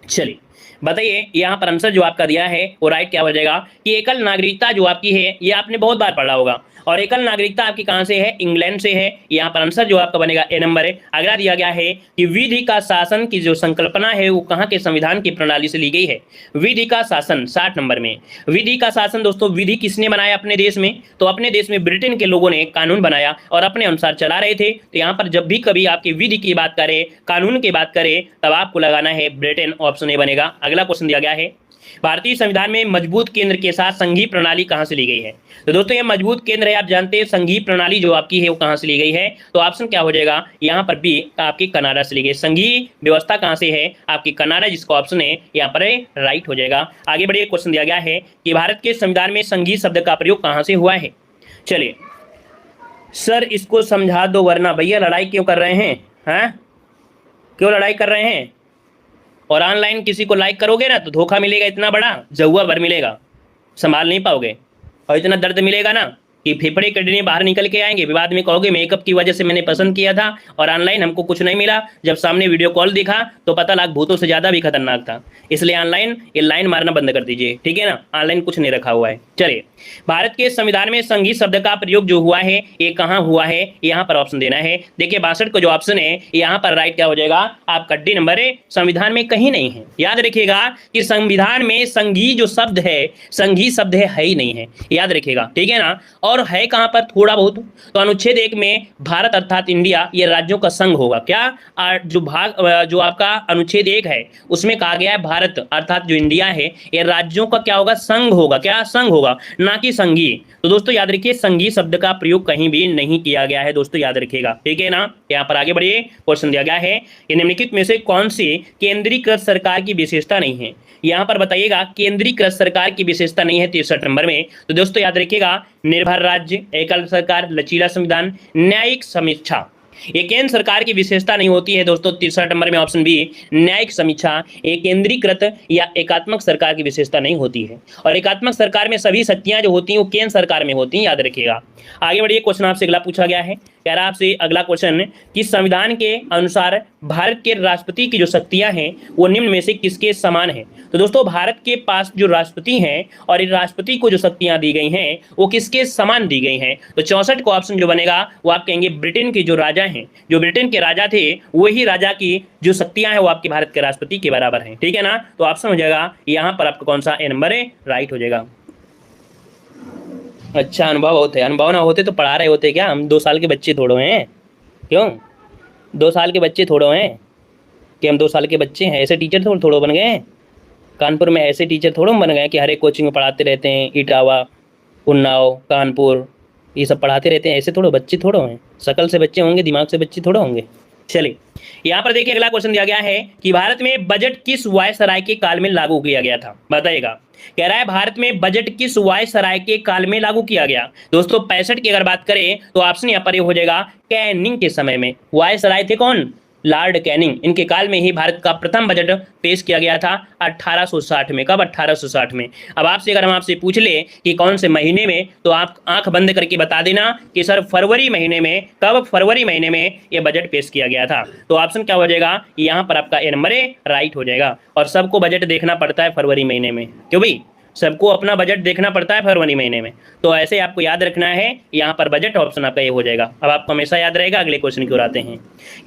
चलिए बताइए यहाँ पर आंसर जो आपका दिया है वो राइट क्या हो जाएगा कि एकल नागरिकता जो आपकी है ये आपने बहुत बार पढ़ा होगा और एकल नागरिकता आपकी कहाँ से है? इंग्लैंड से है। यहाँ पर आंसर जो आपका बनेगा ए नंबर है। अगला दिया गया है कि विधि का शासन की जो संकल्पना है वो कहाँ के संविधान की प्रणाली से ली गई है? विधि का शासन 60 नंबर में। विधि का शासन दोस्तों विधि किसने बनाया अपने देश में? तो अपने देश में ब्रिटेन के लोगों ने कानून बनाया और अपने अनुसार चला रहे थे। तो यहाँ पर जब भी कभी आपकी विधि की बात करें, कानून की बात करें, तब आपको लगाना है ब्रिटेन। ऑप्शन ए बनेगा। अगला क्वेश्चन दिया गया है भारतीय संविधान में मजबूत केंद्र के साथ संघीय प्रणाली कहां से ली गई है? तो दोस्तों ये मजबूत केंद्र है, आप जानते हैं संघीय प्रणाली जो आपकी है वो कहां से ली गई है? तो ऑप्शन क्या हो जाएगा यहाँ पर भी आपकी कनाडा से ली गई। संघीय व्यवस्था कहां से है? आपकी कनाडा, जिसका ऑप्शन है यहाँ पर राइट हो जाएगा। आगे बढ़िए, क्वेश्चन दिया गया है कि भारत के संविधान में संघीय शब्द का प्रयोग कहां से हुआ है? चलिए सर इसको समझा दो, वरना भैया लड़ाई क्यों कर रहे हैं? हैं क्यों लड़ाई कर रहे हैं? और ऑनलाइन किसी को लाइक करोगे ना तो धोखा मिलेगा, इतना बड़ा जहुआ भर मिलेगा, संभाल नहीं पाओगे। और इतना दर्द मिलेगा ना कि फेफड़े किडनी बाहर निकल के आएंगे। बाद में कहोगे मेकअप की वजह से मैंने पसंद किया था और ऑनलाइन हमको कुछ नहीं मिला, जब सामने वीडियो कॉल दिखा तो पता लगा भूतों से ज़्यादा भी खतरनाक था। इसलिए ऑनलाइन ये लाइन मारना बंद कर दीजिए, ठीक है ना? ऑनलाइन कुछ नहीं रखा हुआ है। चलिए, भारत के संविधान में संघीय शब्द का प्रयोग जो हुआ है ये कहाँ हुआ है? यहाँ पर ऑप्शन देना है। देखिए 62 का जो ऑप्शन है यहाँ पर राइट क्या हो जाएगा आपका डी नंबर है, संविधान में कहीं नहीं है। याद रखिएगा कि संविधान में संघीय जो शब्द है, संघीय शब्द है ही नहीं है, याद रखिएगा, ठीक है ना? और है कहां पर? थोड़ा बहुत। तो अनुच्छेद 1 में भारत अर्थात इंडिया ये राज्यों का संघ होगा। क्या जो आपका अनुच्छेद 1 है उसमें कहा गया है भारत अर्थात जो इंडिया है ये राज्यों का क्या होगा? संघ होगा। क्या? संघ होगा, ना कि संघीय। तो दोस्तों याद रखिए संघीय शब्द का प्रयोग कहीं भी नहीं किया गया है, दोस्तों याद रखिएगा, ठीक है ना? यहाँ पर आगे बढ़िए, क्वेश्चन दिया गया है कि निम्नलिखित में से कौन सी केंद्रीकृत सरकार की विशेषता नहीं है? यहाँ पर बताइएगा केंद्रीकृत सरकार की विशेषता नहीं है 63 नंबर में। तो दोस्तों याद रखिएगा निर्भर राज्य, एकल सरकार, लचीला संविधान, न्यायिक समीक्षा, ये केंद्र सरकार की विशेषता नहीं होती है दोस्तों। 63 नंबर में ऑप्शन बी न्यायिक समीक्षा, एक केंद्रीकृत या एकात्मक सरकार की विशेषता नहीं होती है। और एकात्मक सरकार में सभी शक्तियां जो होती हैं वो केंद्र सरकार में होती हैं, याद रखिएगा। आगे बढ़िए, क्वेश्चन आपसे अगला पूछा गया है, कह रहा आपसे अगला क्वेश्चन कि संविधान के अनुसार भारत के राष्ट्रपति की जो शक्तियां हैं वो निम्न में से किसके समान है? तो दोस्तों भारत के पास जो राष्ट्रपति हैं और इस राष्ट्रपति को जो शक्तियां दी गई हैं वो किसके समान दी गई हैं? तो 64 का ऑप्शन जो बनेगा वो आप कहेंगे ब्रिटेन के जो राजा हैं, जो ब्रिटेन के राजा थे वही राजा की जो शक्तियां हैं वो आपके भारत के राष्ट्रपति के बराबर हैं, ठीक है ना? तो ऑप्शन हो जाएगा यहाँ पर आपका कौन सा? ए नंबर है, राइट हो जाएगा। अच्छा अनुभव होते, अनुभव ना होते तो पढ़ा रहे होते क्या? हम 2 साल के बच्चे थोड़ो हैं, क्यों 2 साल के बच्चे थोड़ो हैं कि हम 2 साल के बच्चे हैं? ऐसे टीचर थोड़ो बन गए हैं कानपुर में, ऐसे टीचर थोड़ो बन गए कि हर एक कोचिंग में पढ़ाते रहते हैं, इटावा, उन्नाव, कानपुर ये सब पढ़ाते रहते हैं। ऐसे थोड़ो बच्चे थोड़ो हैं, शकल से बच्चे होंगे, दिमाग से बच्चे थोड़ो होंगे। चलिए यहाँ पर देखिए अगला क्वेश्चन दिया गया है कि भारत में बजट किस वायसराय के काल में लागू किया गया था? बताइएगा। कह रहा है भारत में बजट किस वायसराय के काल में लागू किया गया? दोस्तों 65 की अगर बात करें तो ऑप्शन यहाँ पर ये हो जाएगा कैनिंग के समय में। वायसराय थे कौन? लॉर्ड कैनिंग, इनके काल में ही भारत का प्रथम बजट पेश किया गया था 1860 में। कब? 1860 में। अब आपसे अगर हम आपसे पूछ ले कि कौन से महीने में, तो आप आंख बंद करके बता देना कि सर फरवरी महीने में। कब? फरवरी महीने में ये बजट पेश किया गया था। तो ऑप्शन क्या हो जाएगा यहाँ पर आपका ए नंबर राइट हो जाएगा। और सबको बजट देखना पड़ता है फरवरी महीने में, क्यों भाई? सबको अपना बजट देखना पड़ता है फरवरी महीने में। तो ऐसे आपको याद रखना है, यहाँ पर बजट ऑप्शन आपका ये हो जाएगा। अब आपको हमेशा याद रहेगा। अगले क्वेश्चन की ओर आते हैं।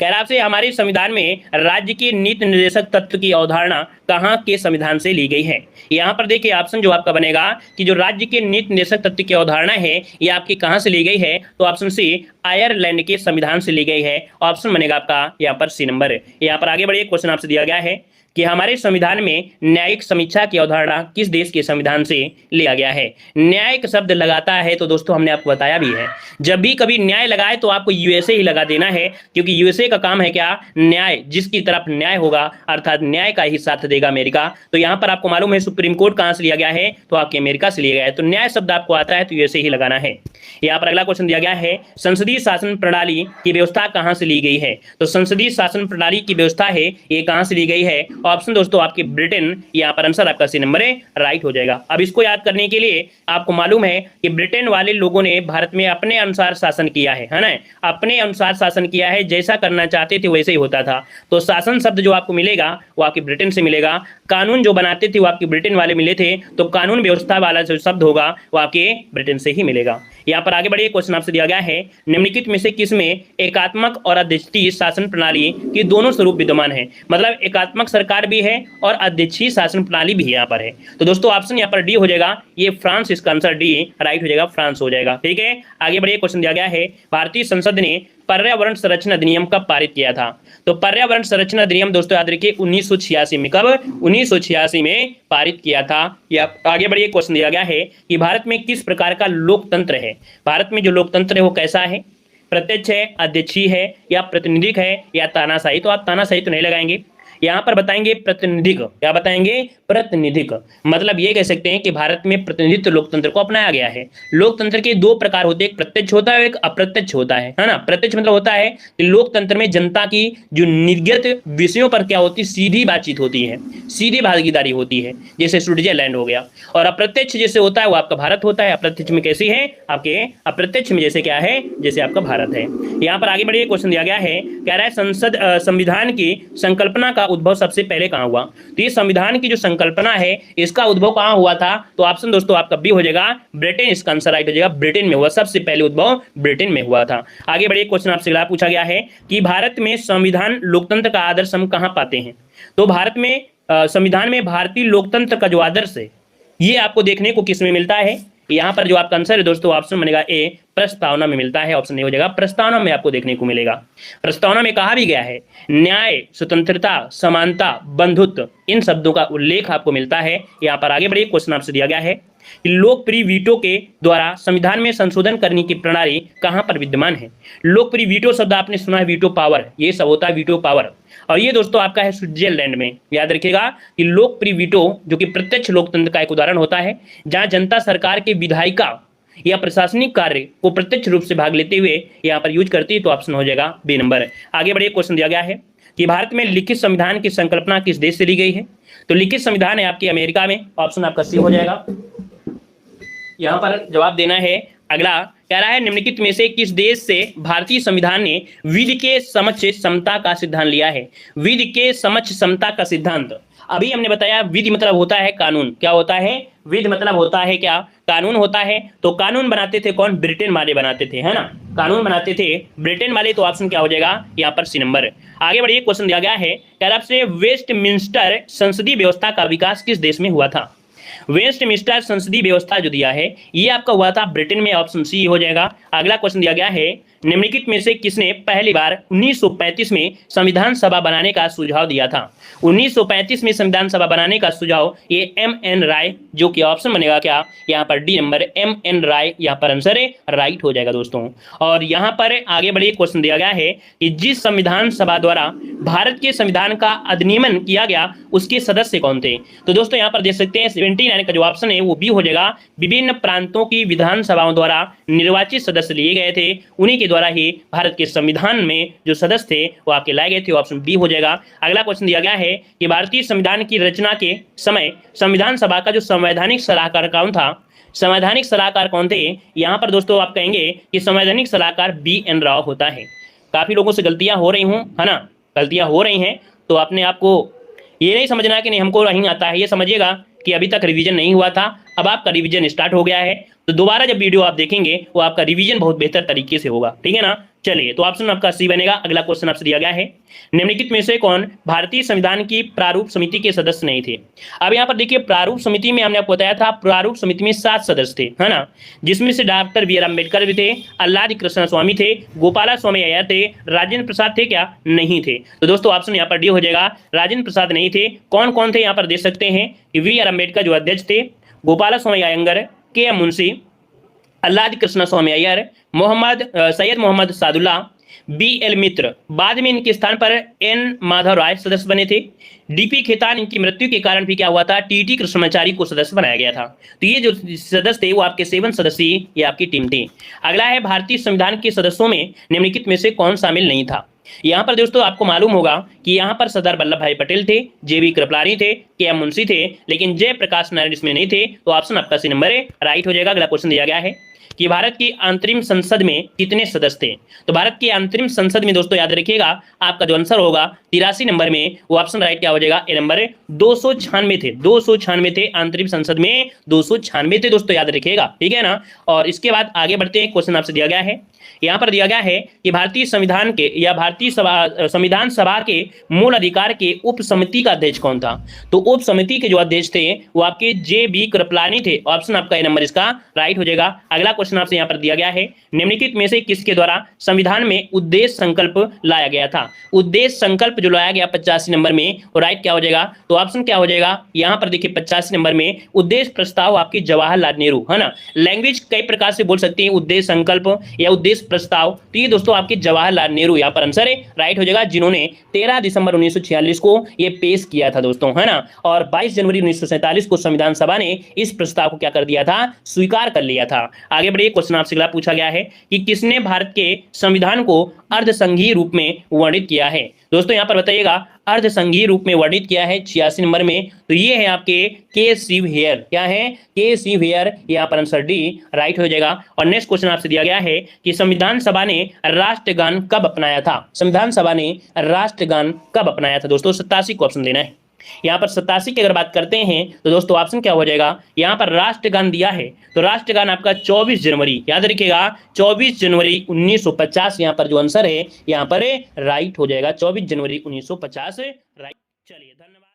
कह रहा आपसे हमारे संविधान में राज्य के नीति निर्देशक तत्व की अवधारणा कहाँ के संविधान से ली गई है? यहाँ पर देखिए ऑप्शन जो आपका बनेगा कि जो राज्य के नीति निर्देशक तत्व की अवधारणा है ये आपकी कहाँ से ली गई है? तो ऑप्शन सी आयरलैंड के संविधान से ली गई है। ऑप्शन बनेगा आपका यहाँ पर सी नंबर। यहाँ पर आगे बढ़िए, क्वेश्चन आपसे दिया गया है कि हमारे संविधान में न्यायिक समीक्षा की अवधारणा किस देश के संविधान से लिया गया है? न्यायिक शब्द लगाता है तो दोस्तों हमने आपको बताया भी है, जब भी कभी न्याय लगाए तो आपको यूएसए ही लगा देना है, क्योंकि यूएसए का काम है क्या? न्याय। जिसकी तरफ न्याय होगा अर्थात न्याय का ही साथ देगा अमेरिका। तो यहाँ पर आपको मालूम है सुप्रीम कोर्ट कहाँ से लिया गया है? तो आपके अमेरिका से लिया गया है। तो न्याय शब्द आपको आता है तो यूएसए ही लगाना है। यहाँ पर अगला क्वेश्चन दिया गया है संसदीय शासन प्रणाली की व्यवस्था कहाँ से ली गई है? तो संसदीय शासन प्रणाली की व्यवस्था है ये कहाँ से ली गई है? ऑप्शन दोस्तों आपके ब्रिटेन। यहाँ पर आंसर आपका सी नंबर है, राइट हो जाएगा। अब इसको याद करने के लिए आपको मालूम है कि ब्रिटेन वाले लोगों ने भारत में अपने अनुसार शासन किया है ना? अपने अनुसार शासन किया है, जैसा करना चाहते थे वैसे ही होता था। तो शासन शब्द जो आपको मिलेगा वो आपके ब्रिटेन से मिलेगा। कानून जो बनाते थे वो आपके ब्रिटेन वाले मिले थे, तो कानून व्यवस्था वाला जो शब्द होगा वो आपके ब्रिटेन से ही मिलेगा। यहाँ पर आगे बढ़िए, क्वेश्चन आपसे दिया गया है निम्नलिखित में से किसमें एकात्मक और अध्यक्षीय शासन प्रणाली की दोनों स्वरूप विद्यमान है? मतलब एकात्मक सरकार भी है और अध्यक्षीय शासन प्रणाली भी यहाँ पर है। तो दोस्तों ऑप्शन यहाँ पर डी हो जाएगा, ये फ्रांस, इसका आंसर डी राइट हो जाएगा, फ्रांस हो जाएगा। ठीक है, आगे बढ़िए, क्वेश्चन दिया गया है भारतीय संसद ने पर्यावरण संरक्षण अधिनियम कब पारित किया था? तो पर्यावरण संरक्षण अधिनियम दोस्तों याद रखिए 1986 में। कब? 1986 में पारित किया था। या आगे बढ़िए, क्वेश्चन दिया गया है कि भारत में किस प्रकार का लोकतंत्र है? भारत में जो लोकतंत्र है वो कैसा है? प्रत्यक्ष है, अध्यक्षीय है, या प्रतिनिधिक है, या तानाशाही? तो आप तानाशाही तो नहीं लगाएंगे, यहां पर बताएंगे प्रतिनिधिक। क्या बताएंगे? प्रतिनिधिक। मतलब ये कह सकते हैं कि भारत में प्रतिनिधित्व लोकतंत्र को अपनाया गया है। लोकतंत्र के दो प्रकार होते हैं, एक प्रत्यक्ष होता है, एक अप्रत्यक्ष होता है ना। प्रत्यक्ष मतलब होता है कि लोकतंत्र में जनता की जो निर्गत विषयों पर क्या होती है, सीधी बातचीत होती है, सीधी भागीदारी होती है, जैसे स्विट्जरलैंड हो गया। और अप्रत्यक्ष जैसे होता है वो आपका भारत होता है। अप्रत्यक्ष में कैसी है आपके? अप्रत्यक्ष में जैसे क्या है? जैसे आपका भारत है। यहाँ पर आगे बढ़िए, क्वेश्चन दिया गया है, कह रहा है संविधान की संकल्पना का उद्भव सबसे पहले कहां हुआ? तो ये संविधान की जो संकल्पना है इसका उद्भव कहां हुआ था? तो ऑप्शन दोस्तों आपका बी हो जाएगा ब्रिटेन। इसका आंसर राइट हो जाएगा, ब्रिटेन में हुआ। सबसे पहले उद्भव ब्रिटेन में हुआ था। आगे बढ़िए, क्वेश्चन आपसे अगला पूछा गया है कि भारत में संविधान लोकतंत्र का आदर्श हम कहां पाते हैं? तो भारत में संविधान में भारतीय लोकतंत्र का जो आदर्श है ये आपको देखने को किस में मिलता है? यहां पर जो आपका आंसर है दोस्तों ऑप्शन बनेगा ए, प्रस्तावना में मिलता है। ऑप्शन ए हो जाएगा, प्रस्तावना में आपको देखने को मिलेगा। प्रस्तावना में कहा भी गया है न्याय, स्वतंत्रता, समानता, बंधुत्व, इन शब्दों का उल्लेख आपको मिलता है। यहाँ पर आगे बढ़िए, क्वेश्चन आपसे दिया गया है कि लोकप्रिय वीटो के द्वारा संविधान में संशोधन करने की प्रणाली कहां पर विद्यमान है? लोकप्रिय वीटो शब्द आपने सुना है, वीटो पावर, ये सब होता है वीटो पावर। और ये दोस्तों आपका है स्विट्जरलैंड में। याद रखिएगा कि लोकप्रिय वीटो जो कि प्रत्यक्ष लोकतंत्र का एक उदाहरण होता है, जहां जनता सरकार के विधायिका या प्रशासनिक कार्य को प्रत्यक्ष रूप से भाग लेते हुए यहाँ पर यूज करती है। तो ऑप्शन हो जाएगा बी नंबर। आगे बढ़िए, क्वेश्चन दिया गया है कि भारत में लिखित संविधान की संकल्पना किस देश से ली गई है? तो लिखित संविधान है आपकी अमेरिका में। ऑप्शन आपका सी हो जाएगा। यहाँ पर जवाब देना है। अगला कह रहा है निम्नलिखित में से किस देश से भारतीय संविधान ने विधि के समक्ष समता का सिद्धांत लिया है? विधि के समक्ष समता का सिद्धांत अभी हमने बताया, विधि मतलब होता है कानून। क्या होता है? विधि मतलब होता है क्या? कानून होता है। तो कानून बनाते थे कौन? ब्रिटेन वाले बनाते थे, है ना। कानून बनाते थे ब्रिटेन वाले। तो ऑप्शन क्या हो जाएगा यहाँ पर सी नंबर। आगे बढ़िए, क्वेश्चन दिया गया है कह रहा है वेस्टमिंस्टर संसदीय व्यवस्था का विकास किस देश में हुआ था? वेस्टमिंस्टर संसदीय व्यवस्था जो दिया है ये आपका हुआ था ब्रिटेन में। ऑप्शन सी हो जाएगा। अगला क्वेश्चन दिया गया है निम्नलिखित में से किसने पहली बार 1935 में संविधान सभा बनाने का सुझाव दिया था? 1935 में संविधान सभा बनाने का सुझाव ये एम.एन. राय, जो कि ऑप्शन बनेगा क्या यहाँ पर डी नंबर, एम.एन. राय। यहाँ पर आंसर राइट हो जाएगा दोस्तों। और यहाँ पर आगे बढ़िए, क्वेश्चन दिया गया है कि जिस संविधान सभा द्वारा भारत के संविधान का अधिनियमन किया गया उसके सदस्य कौन थे? तो दोस्तों यहाँ पर देख सकते हैं 79 का जो ऑप्शन है वो बी हो जाएगा। विभिन्न प्रांतों की विधानसभाओं द्वारा निर्वाचित सदस्य लिए गए थे, उन्हीं के द्वारा ही भारत के संविधान में जो सदस्य थे वो आपके लाए गए थे। ऑप्शन बी हो जाएगा। अगला क्वेश्चन दिया गया है कि भारतीय संविधान की रचना के समय संविधान सभा का जो संवैधानिक सलाहकार कौन था? संवैधानिक सलाहकार कौन थे? यहाँ पर दोस्तों आप कहेंगे कि संवैधानिक सलाहकार बी.एन. राव होता है। काफी लोगों से गलतियां हो रही हूं, है ना, गलतियां हो रही हैं। तो अपने आप को ये नहीं समझना कि नहीं हमको नहीं आता है, ये समझिएगा कि अभी तक रिवीजन नहीं हुआ था, अब आपका रिवीजन स्टार्ट हो गया है। तो दोबारा जब वीडियो आप देखेंगे वो आपका रिवीजन बहुत बेहतर तरीके से होगा, ठीक है ना। चलिए, तो ऑप्शन आपका सी बनेगा। अगला क्वेश्चन आपसे दिया गया है निम्नलिखित में से कौन भारतीय संविधान की प्रारूप समिति के सदस्य नहीं थे? अब यहाँ पर देखिए, प्रारूप समिति में हमने आपको बताया था, प्रारूप समिति में 7 सदस्य थे, है ना, जिसमें से डॉक्टर बी.आर. अम्बेडकर भी थे, अल्लादी कृष्ण स्वामी थे, गोपाला स्वामी अय्यर थे, राजेंद्र प्रसाद थे क्या? नहीं थे। तो दोस्तों ऑप्शन यहाँ पर डी हो जाएगा, राजेंद्र प्रसाद नहीं थे। कौन कौन थे यहाँ पर देख सकते हैं कि बी.आर. अम्बेडकर जो अध्यक्ष थे, गोपाला स्वामी अयंगर, के.एम. मुंशी, अल्लादी कृष्ण स्वामी अय्यर, सैयद मोहम्मद सादुल्ला, बी.एल. मित्र। बाद में इनके स्थान पर एन. माधव राय सदस्य बने थे। डी.पी. खेतान इनकी मृत्यु के कारण भी क्या हुआ था? टी.टी. कृष्णाचारी को सदस्य बनाया गया था। तो ये जो सदस्य थे वो आपके 7 सदस्यीय ये आपकी टीम थी। अगला है भारतीय संविधान के सदस्यों में निम्नलिखित में से कौन शामिल नहीं था? यहाँ पर दोस्तों आपको मालूम होगा कि यहाँ पर सरदार वल्लभ भाई पटेल थे, जे.बी. कृपलानी थे, के.एम. मुंशी थे, लेकिन जयप्रकाश नारायण इसमें नहीं थे। तो ऑप्शन आपका सी नंबर राइट हो जाएगा। अगला क्वेश्चन दिया गया है कि भारत की अंतरिम संसद में कितने सदस्य थे? तो भारत की अंतरिम संसद में दोस्तों याद रखिएगा आपका जो आंसर होगा 83 नंबर में, वो ऑप्शन राइट क्या हो जाएगा? ए नंबर। 296 थे, 296 थे अंतरिम संसद में, 296 थे दोस्तों, याद रखिएगा, ठीक है ना। और इसके बाद आगे बढ़ते हैं, क्वेश्चन आपसे दिया गया है यहाँ पर दिया गया है कि भारतीय संविधान के या भारतीय संविधान सभा के मूल अधिकार के उप समिति का अध्यक्ष कौन था? तो उप समिति के जो अध्यक्ष थे वो आपके जे.बी. कृपलानी थे। ऑप्शन आपका ए नंबर इसका राइट हो जाएगा। अगला क्वेश्चन आपसे यहाँ पर दिया गया है, निम्नलिखित में से किसके द्वारा संविधान में उद्देश्य संकल्प लाया गया था? उद्देश्य संकल्प जो लाया गया 85 नंबर में, वो राइट क्या हो जाएगा? तो ऑप्शन क्या हो जाएगा? यहाँ पर देखिए 85 नंबर में उद्देश्य प्रस्ताव आपके जवाहरलाल नेहरू, है ना। लैंग्वेज कई प्रकार से बोल सकते हैं, उद्देश्य संकल्प या उद्देश्य प्रस्ताव। तो ये दोस्तों आपके जवाहरलाल नेहरू यहाँ पर आंसर है, राइट हो जाएगा, जिन्होंने 13 दिसंबर 1946 को ये पेश किया था दोस्तों, है ना। और 22 जनवरी 1947 को संविधान सभा ने इस प्रस्ताव को क्या कर दिया था? स्वीकार कर लिया था। आगे बढ़िए, क्वेश्चन आपसे अगला पूछा गया है कि किसने भारत के संविधान को अर्धसंघीय रूप में वर्णित किया है? दोस्तों यहाँ पर बताइएगा, अर्धसंघीय रूप में वर्णित किया है 86 नंबर में, तो ये है आपके के सी हेयर। क्या है? के सी हेयर, यहाँ पर आंसर डी राइट हो जाएगा। और नेक्स्ट क्वेश्चन आपसे दिया गया है कि संविधान सभा ने राष्ट्रगान कब अपनाया था? संविधान सभा ने राष्ट्रगान कब अपनाया था? दोस्तों 87 को ऑप्शन देना है। यहाँ पर 87 की अगर बात करते हैं तो दोस्तों ऑप्शन क्या हो जाएगा? यहाँ पर राष्ट्रगान दिया है, तो राष्ट्रगान आपका 24 जनवरी, याद रखिएगा 24 जनवरी 1950 यहाँ पर जो आंसर है यहाँ पर राइट हो जाएगा, 24 जनवरी 1950 राइट। चलिए धन्यवाद।